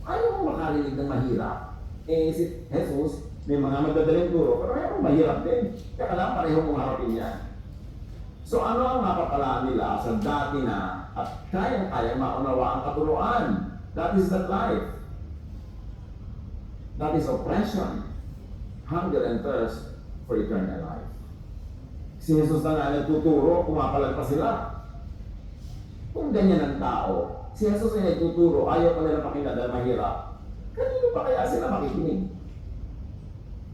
Ayaw mo makarinig ng mahirap. Eh, si Jesus, may mga magdadaling turo, pero ayaw mo mahirap din. Kaya kailangan pareho mong harapin yan. So ano ang mapapala nila sa dati na at kayang-kaya maunawa ang katuruan? That is that life. That is oppression, hunger and thirst for eternal life. Si Jesus na nga nagtuturo, pumapalag pa sila. Kung ganyan ang tao, si Jesus ay nagtuturo, ayaw pa nila pakinggan dahil mahirap. Kanino pa kaya sila makikinig?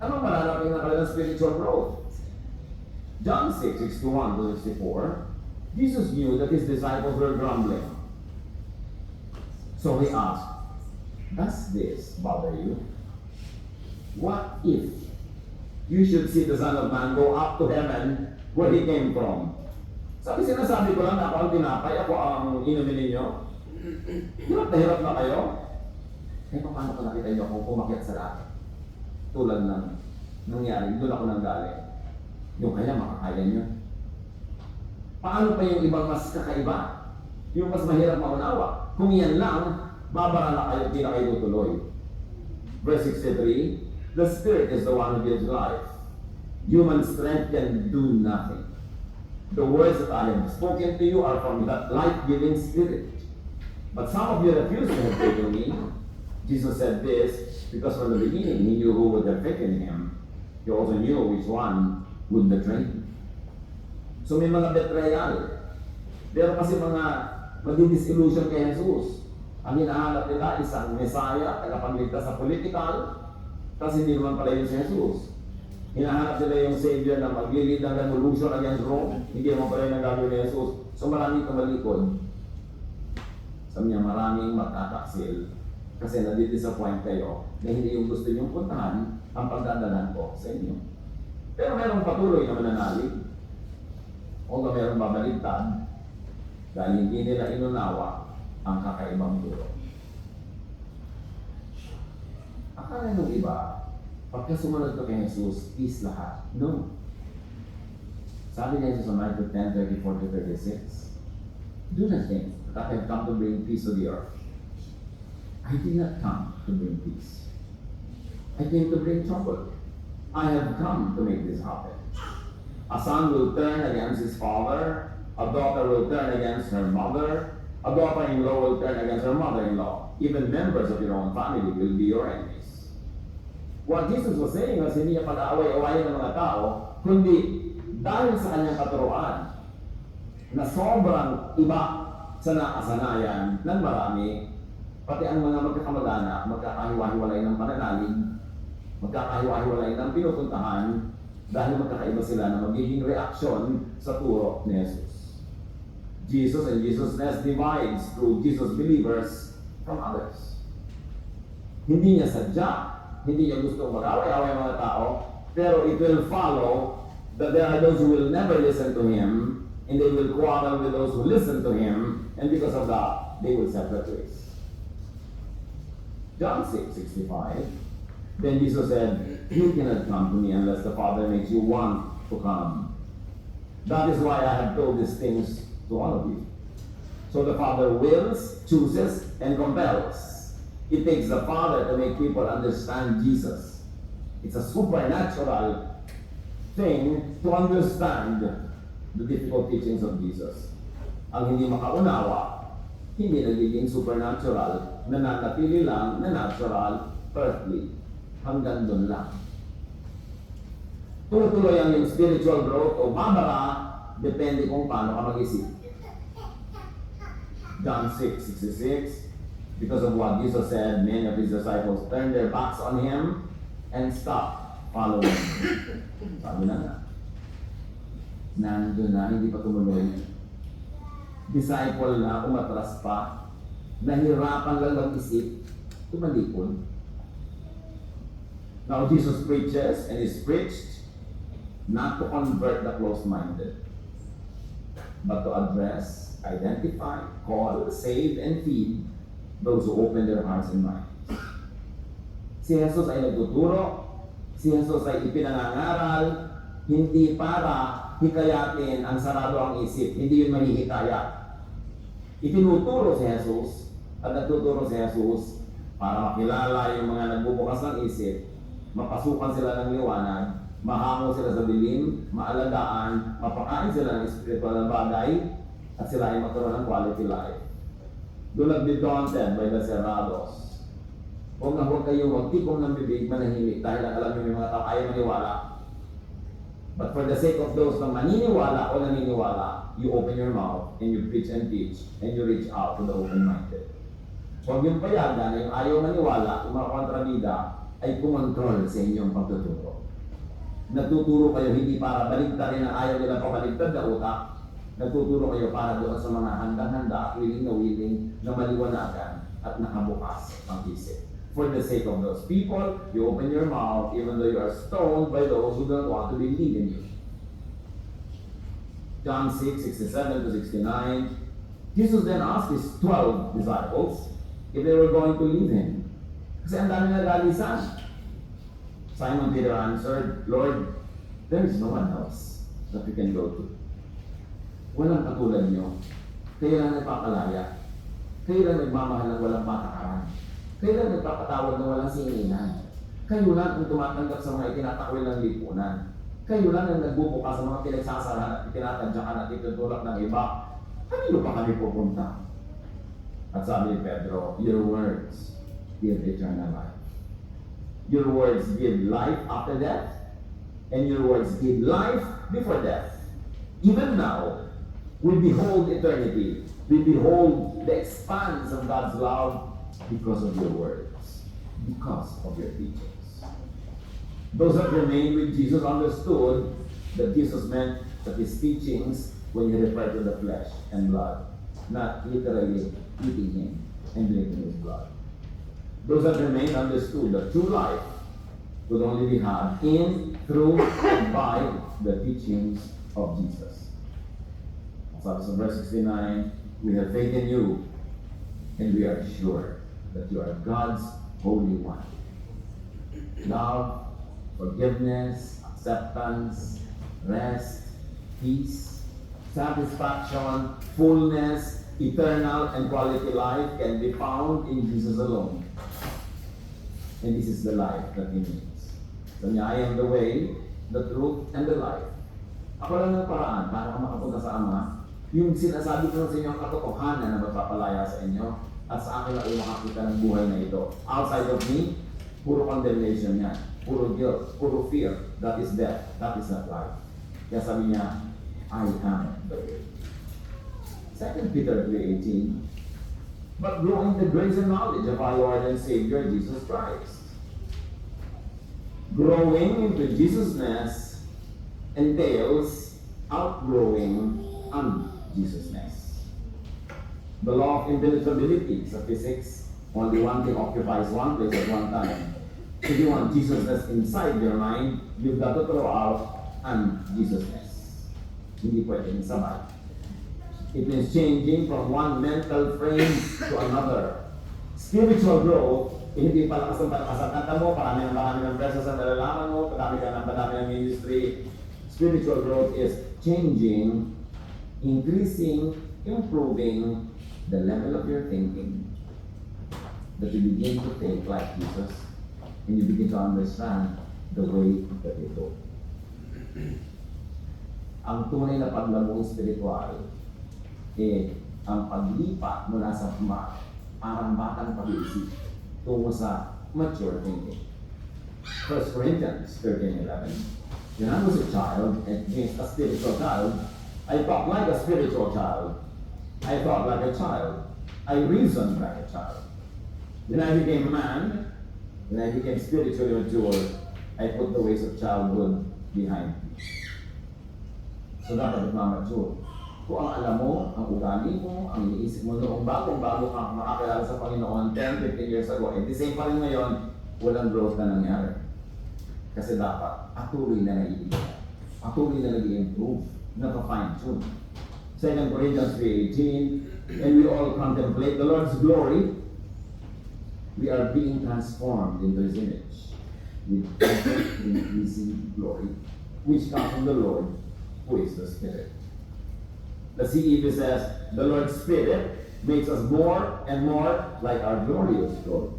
Anong malalapin na kanilang spiritual growth? John 6:61-64, Jesus knew that his disciples were grumbling. So he asked, "Does this bother you? What if you should see the Son of Man go up to heaven where he came from?" Sinasabi ko lang na ako ang tinapay, ako ang inumin ninyo. Hirap na hirap na kayo. Eh, paano ko nakita nyo kung umakyat sa langit? Tulad ng nangyari, doon ako nang galing. Yung kaya makakaya nyo. Paano pa yung ibang mas kakaiba? Yung mas mahirap maunawa? Kung yan lang, babara na kayo, di na kayo tutuloy. Verse 63, the Spirit is the one who gives life. Human strength can do nothing. The words that I have spoken to you are from that life-giving Spirit. But some of you refuse to have faith in me. Jesus said this because from the beginning he knew who would have faith in him. He also knew which one would betray him. So may mga betrayal. Pero kasi mga madidisillusion kay Jesus. Ang hinahanap nila isang Messiah, tagapagligtas sa political, kasi hindi naman pala yun si Jesus. Hinahanap nila yung Savior na maglilid ng revolution against Rome, hindi naman pala yung nagagawin ni Jesus. So maraming kamalikod. Sabi niya, maraming matataksil kasi nadidisappoint kayo na hindi yung gusto niyong puntahan ang pagdadalan ko sa inyo. Pero merong patuloy na mananalig. Although merong babaligtad dahil hindi nila inunawa ang kakaibang turo. Akala nung iba, pagka sumunod ka kay Jesus, peace lahat. No. Sabi niya Jesus sa Matthew 10:34-36, do not think that I have come to bring peace to the earth. I did not come to bring peace. I came to bring trouble. I have come to make this happen. A son will turn against his father, a daughter will turn against her mother, a daughter-in-law will turn against her mother-in-law. Even members of your own family will be your enemies. What Jesus was saying was hindi niya pag-aaway-awayan ng mga tao, kundi dahil sa kanyang katuruan na sobrang iba sa nakasanayan ng marami, pati ang mga magkakamag-anak, magkakahiwa-hiwalay ng pananalig, magkakahiwa-hiwalay ng pinupuntahan dahil magkakaiba sila na magiging reaksyon sa turo ni Jesus. Jesus and Jesusness divides through Jesus believers from others. Hindi niya sadya, hindi niya gusto mag-away-away mga tao, pero it will follow that there are those who will never listen to him, and they will quarrel with those who listen to him, and because of that, they will separate ways. John 6:65. Then Jesus said, "You cannot come to me unless the Father makes you want to come. That is why I have told these things to all of you." So the Father wills, chooses, and compels. It takes the Father to make people understand Jesus. It's a supernatural thing to understand the difficult teachings of Jesus. Ang hindi makaunawa, hindi nagiging supernatural, nananatili lang na natural, earthly. Hanggang doon lang. Tutuloy ang yung spiritual growth o babara, depende kung paano ka mag-isip. John 6:66, because of what Jesus said, many of his disciples turned their backs on him and stopped following him. Sabi na nga, nandun na, hindi pa tumuloy. Disciple na, umatras pa, nahirapan lang mag-isip, tumalikod. Now Jesus preaches and is preached not to convert the closed-minded, but to address, identify, call, save, and feed those who open their hearts and minds. Si Jesus ay nagtuturo, si Jesus ay ipinangangaral, hindi para hikayatin ang sarado ang isip, hindi yun mahihikaya. Itinuturo si Jesus at nagtuturo si Jesus para makilala yung mga nagbubukas ng isip, mapasukan sila ng liwanag, mahango sila sa dilim, maalagaan, mapakain sila ng espiritual na bagay, at sila ay magkaroon ng quality life. Do not be daunted by the cerrados. Huwag na huwag kayo magtipong ng bibig, manahimik, dahil ang alam nyo yung mga tao ayaw maniwala. But for the sake of those na maniniwala o naniniwala, you open your mouth and you preach and teach and you reach out to the open-minded. Huwag yung payagan na yung ayaw maniwala, yung mga kontrabida, ay kumontrol sa inyong pagtuturo. Nagtuturo kayo hindi para baligtarin ang ayaw nila pabaligtad na utak. Nagtuturo kayo para doon sa mga handang-handa at willing na maliwanagan at nakabukas ang isip. For the sake of those people, you open your mouth even though you are stoned by those who don't want to believe in you. John 6:67-69. Jesus then asked his 12 disciples if they were going to leave him. Kasi ang dami nagalisan. Simon Peter answered, "Lord, there is no one else that we can go to." Walang katulad nyo. Kayo lang nagpapalaya. Kayo lang nagmamahal ng walang patakaran. Kayo lang nagpapatawad ng walang singinan. Kayo lang ang tumatanggap sa mga itinatakwil ng lipunan. Kayo lang ang nagbubukas sa mga pinagsasarahan at itinatadyakan at itutulak ng iba. Kanino pa kami pupunta? At sabi ni Pedro, your words give eternal life. Your words give life after death, and your words give life before death. Even now, we behold eternity. We behold the expanse of God's love because of your words, because of your teachings. Those that remained with Jesus understood that Jesus meant that his teachings, when he referred to the flesh and blood, not literally eating him and drinking his blood. Those that remained understood that true life could only be had in, through, and by the teachings of Jesus. So verse 69, we have faith in you, and we are sure that you are God's Holy One. Love, forgiveness, acceptance, rest, peace, satisfaction, fullness, eternal and quality life can be found in Jesus alone. And this is the life that he needs. So niya, I am the way, the truth, and the life. Ako lang ang paraan para makapunta sa Ama. Yung sinasabi ko sa inyo ang katotohanan na magpapalaya sa inyo at sa akin lang ay makakita ng buhay na ito. Outside of me, puro condemnation yan. Puro guilt, puro fear. That is death. That is not life. Kaya sabi niya, I am the way. 2 Peter 3:18. But grow in the grace and knowledge of our Lord and Savior Jesus Christ. Growing into Jesusness entails outgrowing un-Jesusness. The law of impenetrability sa physics, only one thing occupies one place at one time. If you want Jesusness inside your mind, you've got to throw out and Jesusness. Hindi pwedeng sabay. It means changing from one mental frame to another. Spiritual growth, hindi palakas ang kanta mo, parami ng verses ang nalalaman mo, padami ng ministry. Spiritual growth is changing, increasing, improving the level of your thinking. That you begin to think like Jesus, and you begin to understand the way that they go. Ang tunay na paglabong spiritual, ang paglipat mula sa parang batang pag-iisip tungo sa mature thinking. 1 Corinthians 13:11. When I was a child, and a spiritual child, I thought like a spiritual child. I thought like a child. I reasoned like a child. When I became a man, when I became spiritually mature, I put the ways of childhood behind me. So dapat mature. Kung ang alam mo, ang ugali mo, ang iniisip mo noong bago ka makakilala sa Panginoon 10, 15 years ago, the same pa rin ngayon, walang growth na nangyari. Kasi dapat, patuloy na naiiba. Patuloy na nag-i-improve, na-fine-tune. 2 Corinthians 3:18, and we all contemplate the Lord's glory, we are being transformed into His image with increasing glory, which comes from the Lord, who is the Spirit. The CEV says, the Lord's Spirit makes us more and more like our glorious Lord.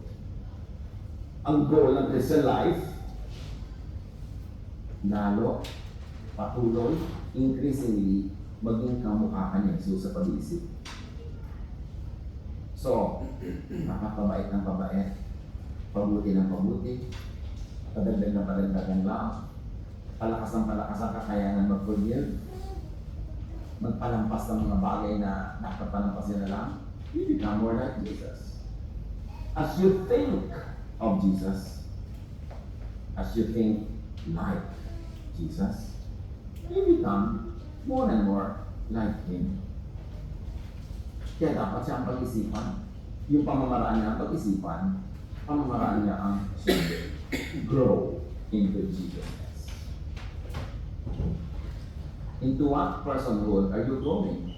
Ang goal ng Christian life, lalo, patuloy, increasingly, maging kamukha ka ni Jesus sa pag-iisip. So, nakapabait ng pabait, pabuti ng pabuti, padagdag ng padagdagan lang, palakas ng palakas ang kakayanan mag-forgive, magpalampas ng mga bagay na dapat palampasin na lang, you become more like Jesus. As you think of Jesus, as you think like Jesus, you become more and more like Him. Kaya dapat siya ang pag-isipan. Yung pamamaraan niya ang pag-isipan, pamamaraan niya ang grow into Jesus. Into what personhood are you growing?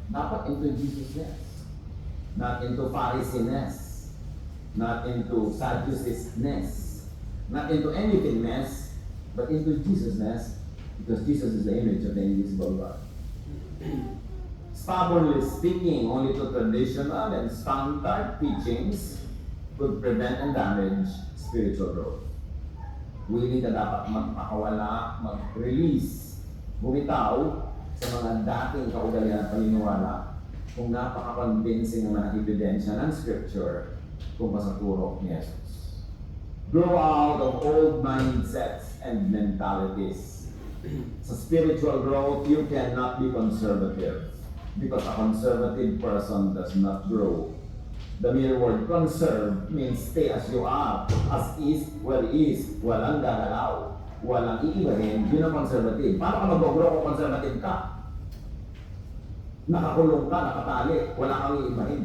Dapat into Jesusness. Not into Pharisees-ness. Not into Sadducees-ness. Not into anything-ness, but into Jesusness, because Jesus is the image of the invisible God. Stubbornly sticking only to traditional and standard teachings could prevent and damage spiritual growth. Willing ka dapat magpakawala, mag-release, bumitaw sa mga dating kaugalian at paniniwala kung napaka-convincing naman ang ebidensya ng Scripture kung sa turo ni Jesus. Grow out of old mindsets and mentalities. Sa spiritual growth, you cannot be conservative because a conservative person does not grow. The mere word conserve means stay as you are, as is, well is, walang gagalaw, walang iibahin, yun ang conservative. Paano ka mag-grow kung conservative ka? Nakakulong ka, nakatali, wala kang iibahin.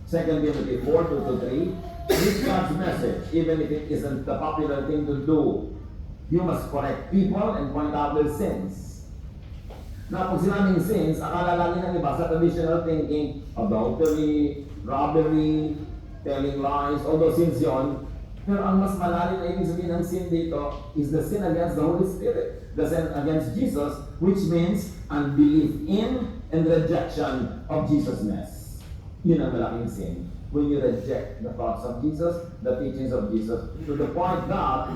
2 Timothy 4:2-3, read God's message, even if it isn't the popular thing to do. You must correct people and point out their sins. Na pag sinabing sins, akala lang ng iba sa traditional thinking, adultery, robbery, telling lies, all those sins yon. Pero ang mas malalim na ibig sabihin ng sin dito is the sin against the Holy Spirit. The sin against Jesus, which means unbelief in and rejection of Jesus-ness. Yun ang malaking sin. When you reject the thoughts of Jesus, the teachings of Jesus, to the point that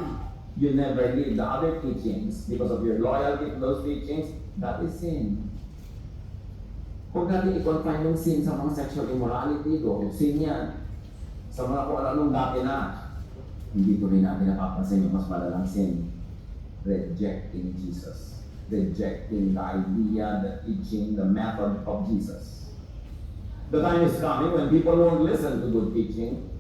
you never leave the other teachings because of your loyalty to those teachings, that is sin. Huwag natin i-confine yung sin sa mga sexual immorality ko. Sin yan. Sa mga kung anong dati na, hindi ko rin natin napapansin yung mas malalang sin. Rejecting Jesus. Rejecting the idea, the teaching, the method of Jesus. The time is coming when people won't listen to good teaching.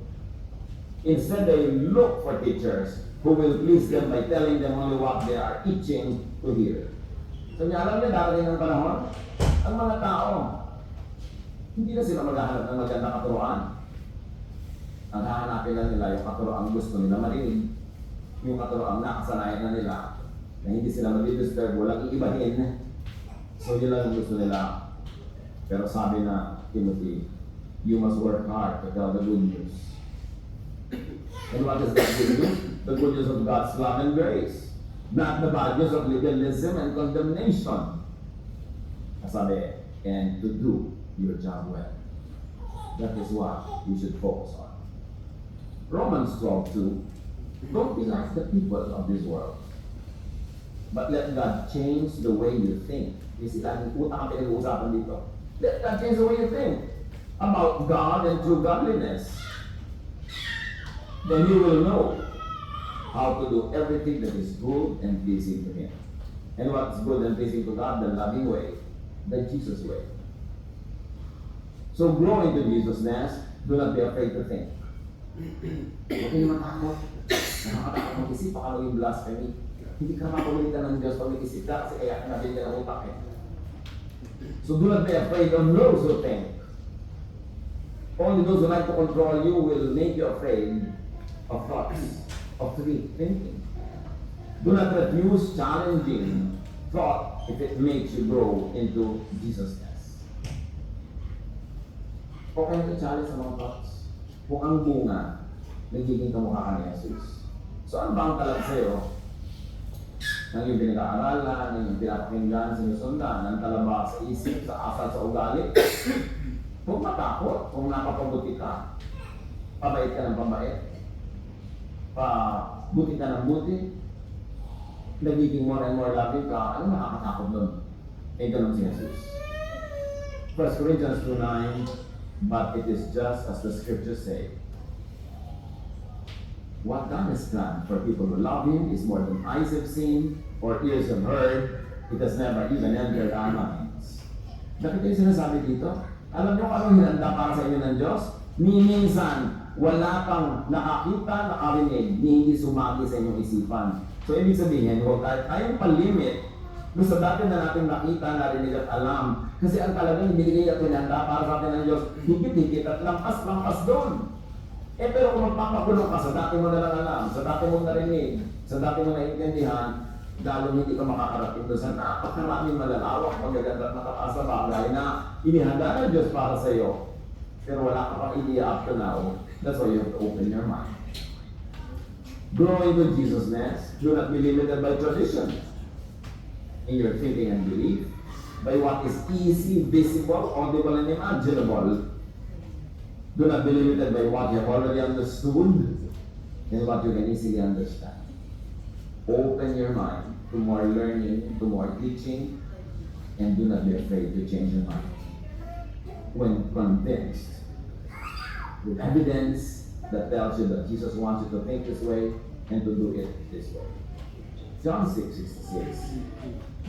Instead, they look for teachers who will please them by telling them only what they are itching to hear. So, alam niya, darating ng panahon, ang mga tao, hindi na sila maghahanap ng magandang katuroan. Ang hahanapin na nila yung katuroang gusto nila marinig, yung katuroang nakasanayan na nila, na hindi sila mag-disturb, walang iibahin. So yun lang ang gusto nila. Pero sabi na Timothy, you must work hard to tell the good news. And what is that good news? The good news of God's love and grace. Not the bad news of legalism and condemnation. Sabi, and to do your job well. That is what we should focus on. Romans 12:2. Don't be like the people of this world, but let God change the way you think. Kasi tayong utang ang pinag-uusapan dito. Let God change the way you think about God and true godliness. Then you will know how to do everything that is good and pleasing to Him. And what's good and pleasing to God? The loving way, the Jesus way. So grow into Jesusness. Do not be afraid to think. Huwag kayo matakot. Nakakatakot mag-isip, baka maging blasphemy. Hindi ka mapagalitan ng Diyos pag mag-isip ka kasi kaya natin ka ng utak eh. So do not be afraid of those who think. Only those who like to control you will make you afraid of thoughts, of thinking. Do not refuse challenging thought if it makes you grow into Jesusness. Okay na challenge sa mga thoughts. Kung ang bunga, nagiging kamukha ka ni Jesus. So ano ba ang talag sa'yo? Nang yung pinag-aaralan, nang yung pinapakinggan, sinusundan, nang talaba sa isip, sa asal, sa ugali. Kung matakot, kung napapabuti ka, pabait ka ng pabait, pabuti ka ng buti, nagiging more and more loving ka, ano nakakatakot nun? Eh, ganun si Jesus. 1 Corinthians 2:9, but it is just as the scriptures say. What God has done for people who love Him is more than eyes have seen or ears have heard. It has never even entered our minds. Bakit yung sinasabi dito? Alam niyo kung anong hinanda para sa inyo ng Diyos? Ni minsan, wala pang nakakita, nakarinig, ni hindi sumagi sa inyong isipan. So, ibig sabihin, huwag tayong palimit doon sa dati na natin nakita, narinig at alam. Kasi ang talagang binigay at hinanda para sa atin ng Diyos, higit-higit at lampas-lampas doon. Eh pero kung magpapakulong ka sa dati mo na lang alam, sa dati mo narinig, sa dati mo naiintindihan, lalo hindi ka makakarating doon sa napakaraming malalawak, magaganda at matataas na bagay na inihanda ng Diyos para sa iyo. Pero wala ka pang idea up to now. That's why you have to open your mind. Grow into Jesusness. Do not be limited by tradition in your thinking and belief, by what is easy, visible, audible, and imaginable. Do not be limited by what you have already understood and what you can easily understand. Open your mind to more learning, to more teaching, and do not be afraid to change your mind. When convinced with evidence that tells you that Jesus wants you to think this way and to do it this way. John 6:66.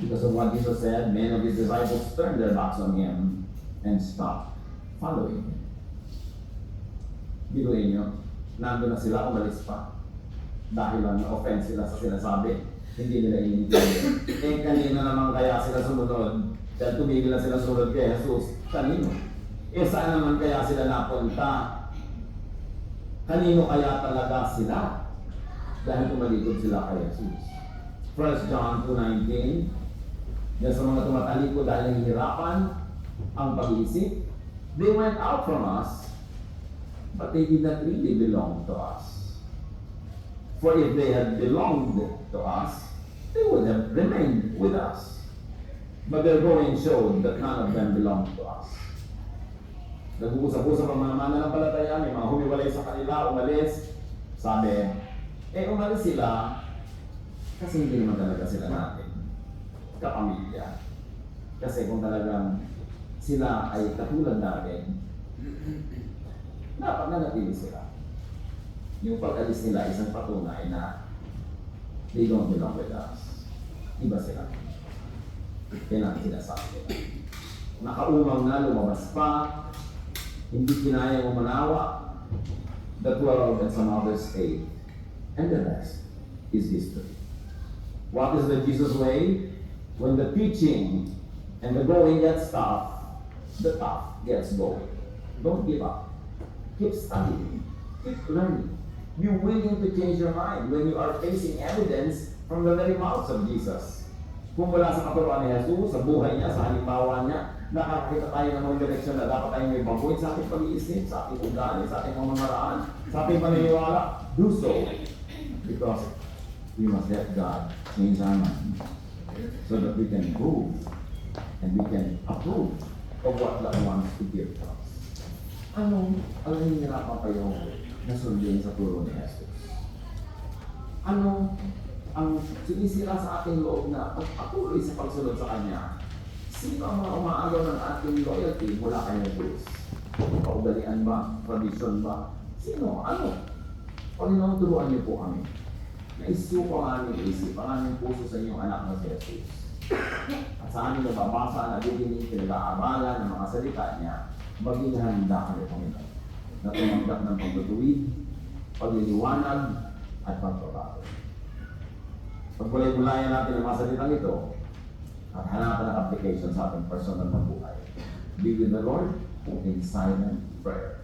Because of what Jesus said, many of His disciples turned their backs on Him and stopped following Him. Biruin nyo, nandun na sila, umalis pa. Dahil lang na-offense sila sa sinasabi. Hindi nila inintindihan. Eh, kanina naman kaya sila sumunod. Dahil tumigil na sila sumunod kay Jesus. Kanino? Eh, saan naman kaya sila napunta? Kanino kaya talaga sila? Dahil tumalikod sila kay Jesus. 1 John 2:19. Yan sa mga tumatalikod dahil nahihirapan ang pag-iisip. They went out from us, but they did not really belong to us. For if they had belonged to us, they would have remained with us. But their going showed that none of them belonged to us. Nag-uusap-usap ang mga mananampalataya, may mga humiwalay sa kanila, umalis. Sabi, umalis sila kasi hindi naman talaga sila natin kapamilya. Kasi kung talagang sila ay katulad natin, dapat nanatili sila. Yung pag-alis nila isang patunay na they don't belong with us. Iba sila. Yan ang sinasabi nila. Nakaumang na, lumabas pa, hindi kinaya umanawa. The 12 and some others stayed. And the rest is history. What is the Jesus way? When the teaching and the going gets tough, the tough gets going. Don't give up. Keep studying. Keep learning. Be willing to change your mind when you are facing evidence From the very mouths of Jesus. Kung mula sa katuruan ni Jesus, sa buhay niya, sa halimbawa niya, nakakita tayo ng mga direksyon na dapat tayo may baguhin sa ating pag-iisip, sa ating ugali, sa ating pamamaraan, sa ating paniniwala. Do so. Because we must let God change our mind so that we can prove and we can approve of what God wants to give to us. Alam hihirapan kayo na sundin sa turo ni Jesus? Ano ang sinisira sa ating loob na pagpatuloy sa pagsunod sa Kanya? Sino ang mga umaagaw ng ating loyalty mula kay Jesus? Kaugalian ba? Tradisyon ba? Sino? Ano? Panginoon, turuan niyo po kami. Naisuko ang aming isip, ang aming puso sa inyong anak na si Jesus. At sa aming nababasa, nagiginig, pinag-aaralan ng mga salita niya, maging handa kami, Panginoon, na tumanggap ng pagtutuwid, pagliliwanag, at pagbabago. Pagkulay-gulayan natin ang mga salitang ito, at hanapan ng application sa ating personal na buhay. Be with the Lord in silent prayer.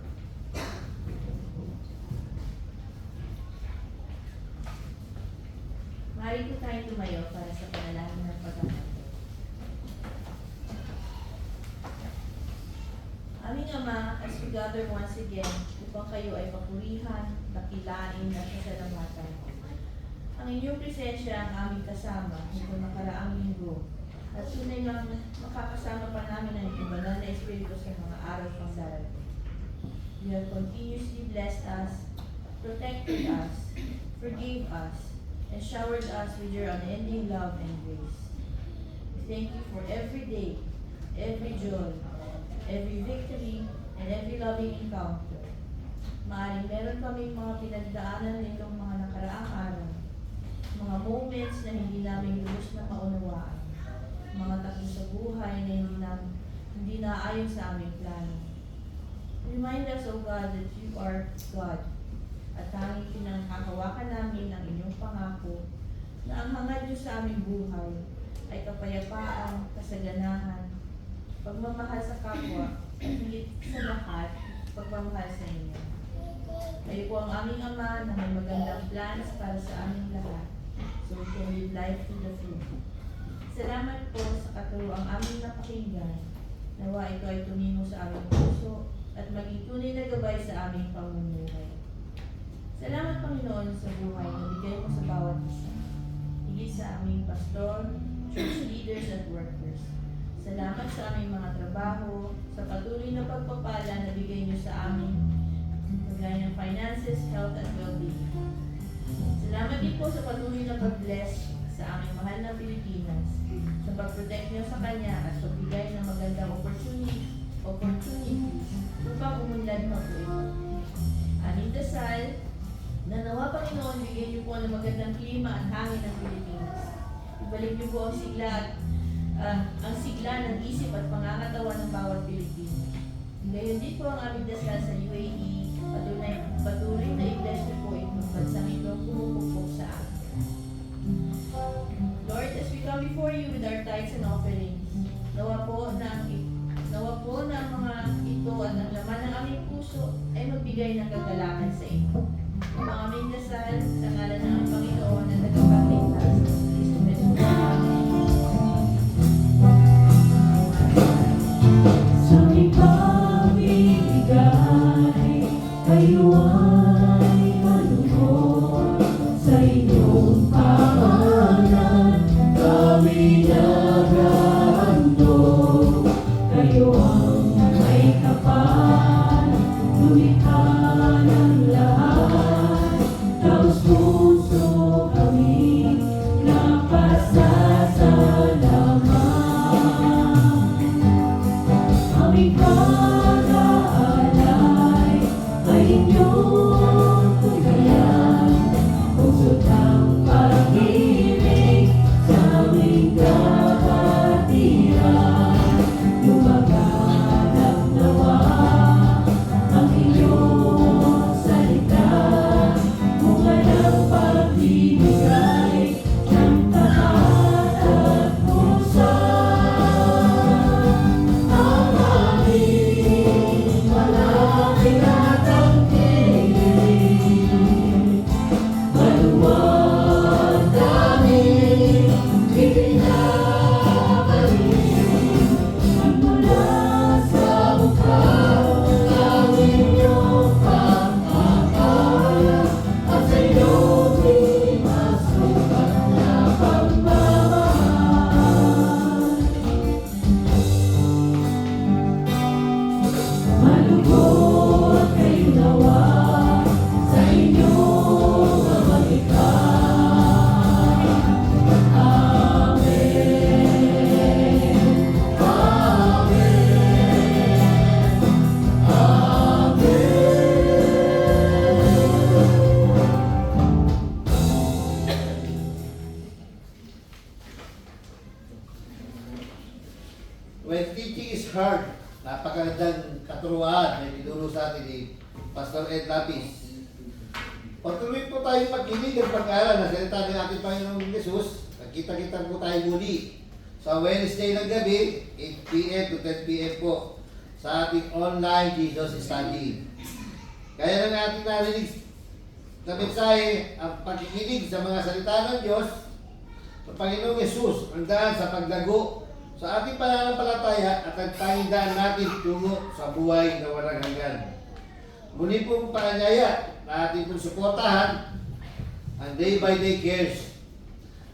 Maaari po tayo tumayo para sa panalangin ng pagkakataon. Aming Ama, as we gather once again, upang kayo ay papurihan, dakilain at pasalamatan. Ang inyong presensya ang aming kasama nitong nakaraang linggo at tunay lang makakasama pa namin ang inyong banal na Espiritu sa mga araw pang darating. You have continuously blessed us, protected us, forgave us, and showered us with your unending love and grace. We thank you for every day, every joy, every victory, and every loving encounter. Maaaring meron kaming mga pinagdaanan nitong mga nakaraang araw, mga moments na hindi namin lubos na maunawaan, mga takbo sa buhay na hindi naayon sa aming plano. Remind us, O God, that you are God, at tanging pinanghahawakan namin ang inyong pangako na ang hangad niyo sa aming buhay ay kapayapaan, kasaganahan, pagmamahal sa kapwa, at higit sa lahat, pagmamahal sa inyo. Kayo po ang aming Ama na may magandang plans para sa aming lahat, so we can live life to the full. Salamat po sa katuroang aming napakinggan. Nawa ito ay tumimo sa aming puso at maging tunay na gabay sa aming pamumuhay. Salamat, Panginoon, sa buhay na bigay mo sa bawat isa. Higit sa aming pastor, church leaders at workers. Salamat sa aming mga trabaho, sa patuloy na pagpapala na bigay niyo sa amin, kagaya ng finances, health, at well-being. Salamat din po sa patuloy na pag-bless sa aming mahal na Pilipinas, sa pag-protect niyo sa Kanya at sa bigay ng magandang opportunities upang umunlad pa po ito. Aming dasal, na nawa, Panginoon, bigyan niyo po ng magandang klima at hangin ng Pilipinas. Ibalik niyo po ang sigla ng isip at pangangatawan ng bawat Pilipino. Ngayon din po ang aming dasal sa UAE, patuloy na i-bless niyo po itong bansang ito pumupukpok sa amin. Lord, as we come before you with our tithes and offerings, nawa po na ang mga ito at ang laman ng aming puso ay magbigay ng kagalakan sa inyo. Ang aming dasal sa ngalan ng aming Panginoon na nagpapakligtas. Kristo Jesus. Amen. Sa ipamimigay, kayo ay manuhod sa inyong pangalan. Kami nag-aandog, kayo ang may kapal, lumikha ng lahat. When teaching is hard, napakagandang katuruan na tinuro sa atin ni Pastor Ed Lapis. Patuloy po tayo magkinig at pag-aaral na salita ng ating Panginoong Jesus. Nagkita-kita po tayo muli sa Wednesday ng gabi, 8 p.m. to 10 p.m. po sa ating online Jesus Study. Kaya lang ating narinig na mensahe ang pagkikinig sa mga salita ng Diyos sa Panginoong Jesus, ang daan sa paglago sa ating pananampalataya at ang tanging daan natin tungo sa buhay na walang hanggan. Muli pong paanyaya na ating pong suportahan ang day-by-day cares.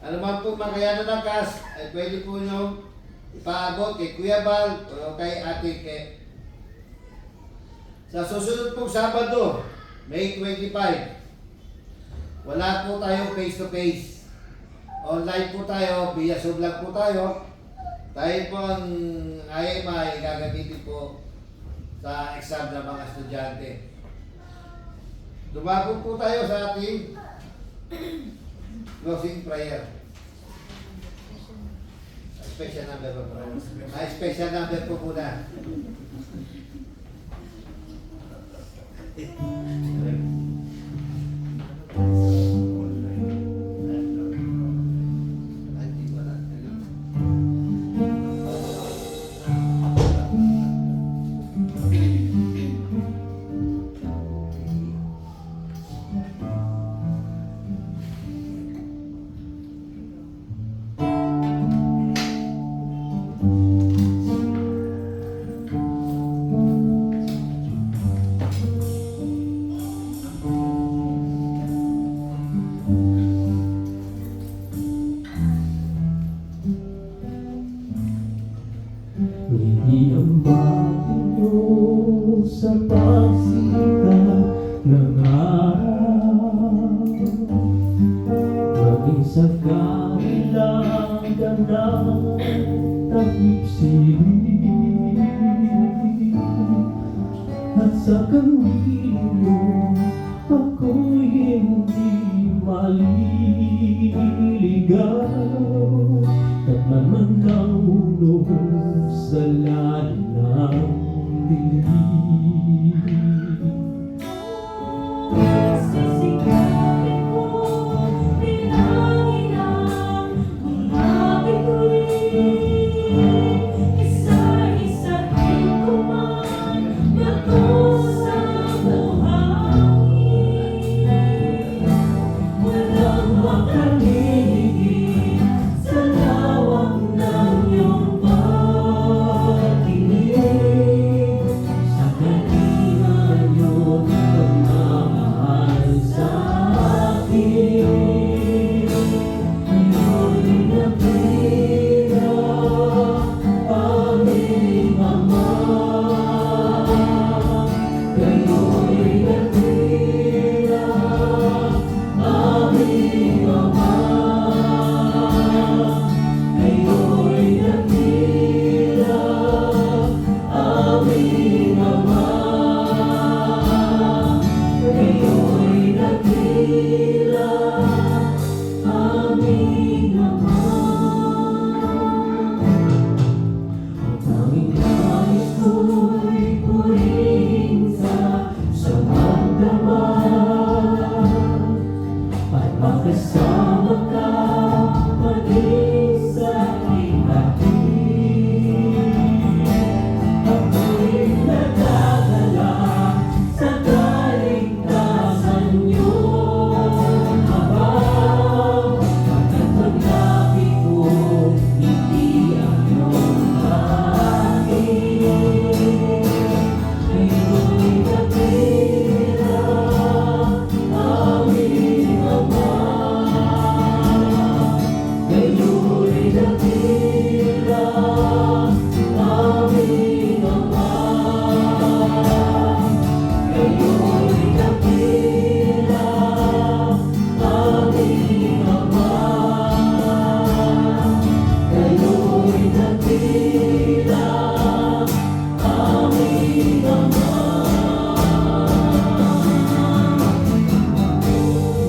Ano man po makayanan ng cash ay pwede po nyo ipaabot kay Kuya Bal o kay Ate Ke. Sa susunod pong Sabado, May 25, wala po tayong face-to-face. Online po tayo, via Zoom lang po tayo. Tayo po ang IMI gagamitin po sa exam ng mga estudyante. Lumabog po tayo sa ating closing prayer. Special number po. Special number po muna. Hindi ang bago sa pagsikat ng araw, maging sa kailangan ng takip siling, at sa kanino ako'y hindi maliligaw, at naman ang ulo sa lalim ng dilim. Sisikapin ko, bilangin ang mga bituin. Isa-isahin ko man, bato sa buhangin. Walang makaligid sa lawak ng iyong pagtingin. Sa kalingan iyong pagmamahal sa akin, ngayon nakita aming Ama. Ngayon nakita aming Ama. Ngayon nakita aming Ama. Ngayon nakita aming Ama. Ang tanging nais ko'y purihin sa magdamag, at makasama ka maging sa ihatin. Ako'y nagdadala sa kaligtasan niyong habang, at paglabi ko hindi ang iyong akin. Ngayon nakita aming Ama. Ngayon nakita aming Ama. Ngayon nakita aming Ama. Ngayon nakita aming Ama.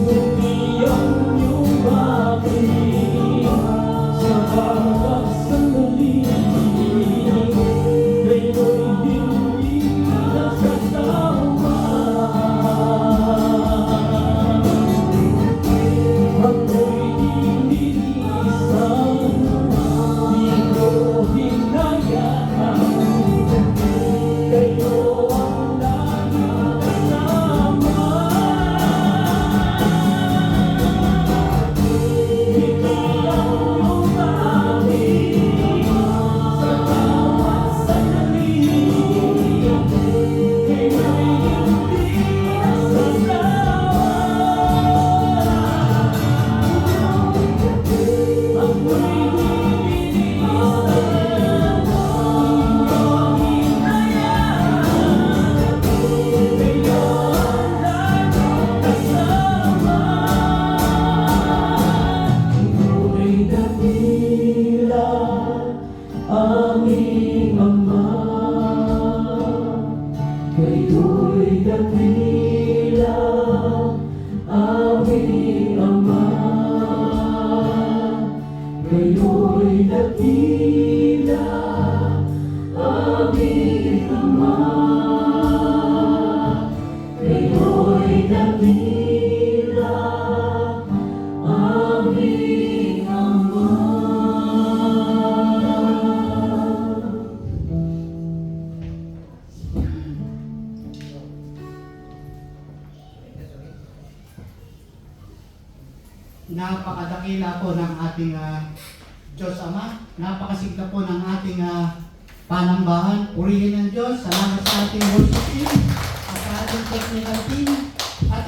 Hindi ang iyong bakit sa bawat sandali. Kayo'y dakila, aming Ama. Kayo'y dakila, aming Ama. Napakadakila po ng ating Diyos Ama. Napakasigla po ng ating panambahan. Purihin ng Diyos. Salamat sa ating worship team at sa ating technical team. At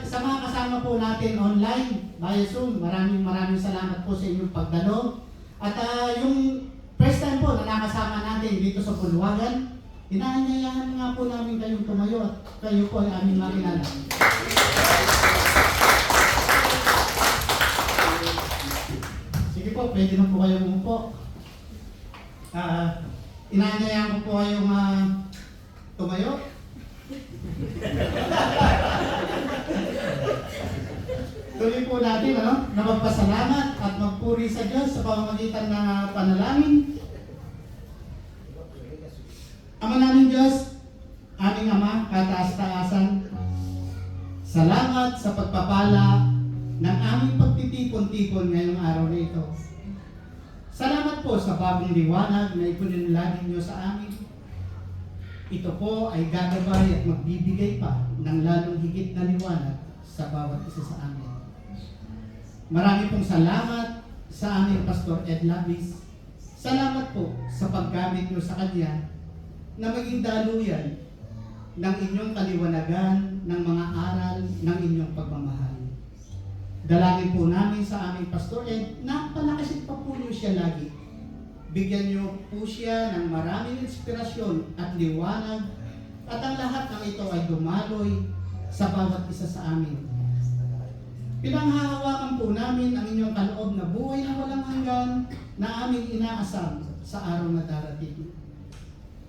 sa mga kasama po natin online via Zoom, maraming salamat po sa inyong pagdalo. At yung first time po na nakasama natin dito sa Pulwagan, inaanyayahan nga po namin kayong tumayo at kayo po ay aming makilala. Sige po, pwede na po kayong umupo. Inaanyayahan ko po kayong tumayo. Tuloy po natin na magpasalamat at magpuri sa Diyos sa pamamagitan ng panalangin. Ama namin Diyos, aming Ama, kataas-taasan, salamat sa pagpapala ng aming pagtitipon-tipon ngayong araw na ito. Salamat po sa bagong liwanag na ipinunlagin niyo sa amin. Ito po ay gagabay at magbibigay pa ng lalong higit na liwanag sa bawat isa sa amin. Marami pong salamat sa aming Pastor Ed Labis. Salamat po sa paggamit niyo sa kanya na maging daluyan ng inyong kaliwanagan ng mga aral ng inyong pagmamahal. Dalangin po namin sa aming Pastor Ed na palakasin pa po niyo siya lagi. Bigyan niyo po siya ng maraming inspirasyon at liwanag at ang lahat ng ito ay dumaloy sa bawat isa sa amin. Pinanghahawakan po namin ang inyong kaloob na buhay na walang hanggan na aming inaasam sa araw na darating.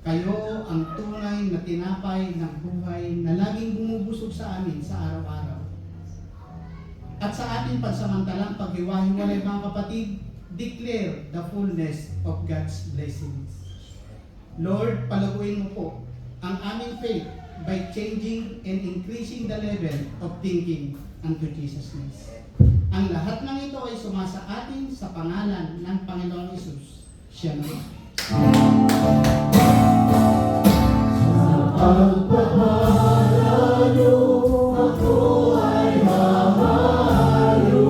Kayo ang tunay na tinapay ng buhay na laging bumubusog sa amin sa araw-araw. At sa ating pansamantalang paghiwa-hiwalay mga kapatid, declare the fullness of God's blessings. Lord, palaguin mo po ang aming faith by changing and increasing the level of thinking unto Jesus' Ang lahat ng ito ay sumasa atin sa pangalan ng Panginoong Hesus. Siya naman. Pagpapalayo, ako ay mahalo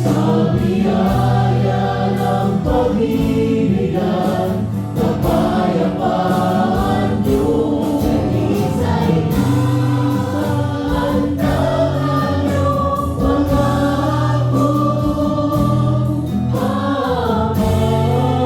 sa biyaya ng pag-ibigan, kapayapaan niyo. Isa'y ang tanong pangako. Amen.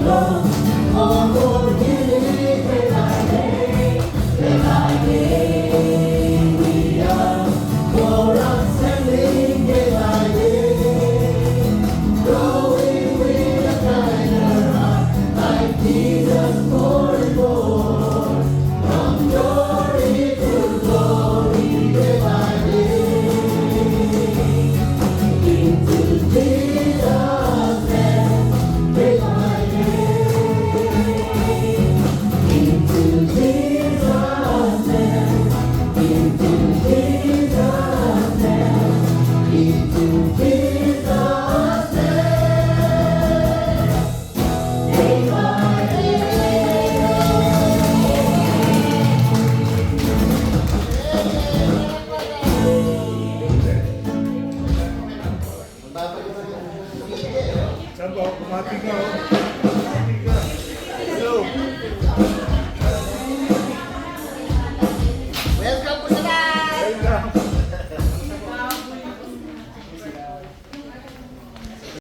grow. More forgiving day by day, day by day. We are more understanding day by day. Growing with a kinder heart, like Jesus more and more. From glory to glory, day by day. Into Jesus' name, day by day. Into Jesus' name, into Jesus' name, into Jesus' name, day by Babalik ko yung sige. Saan ba? Kumati ka, oh. Kumati ka.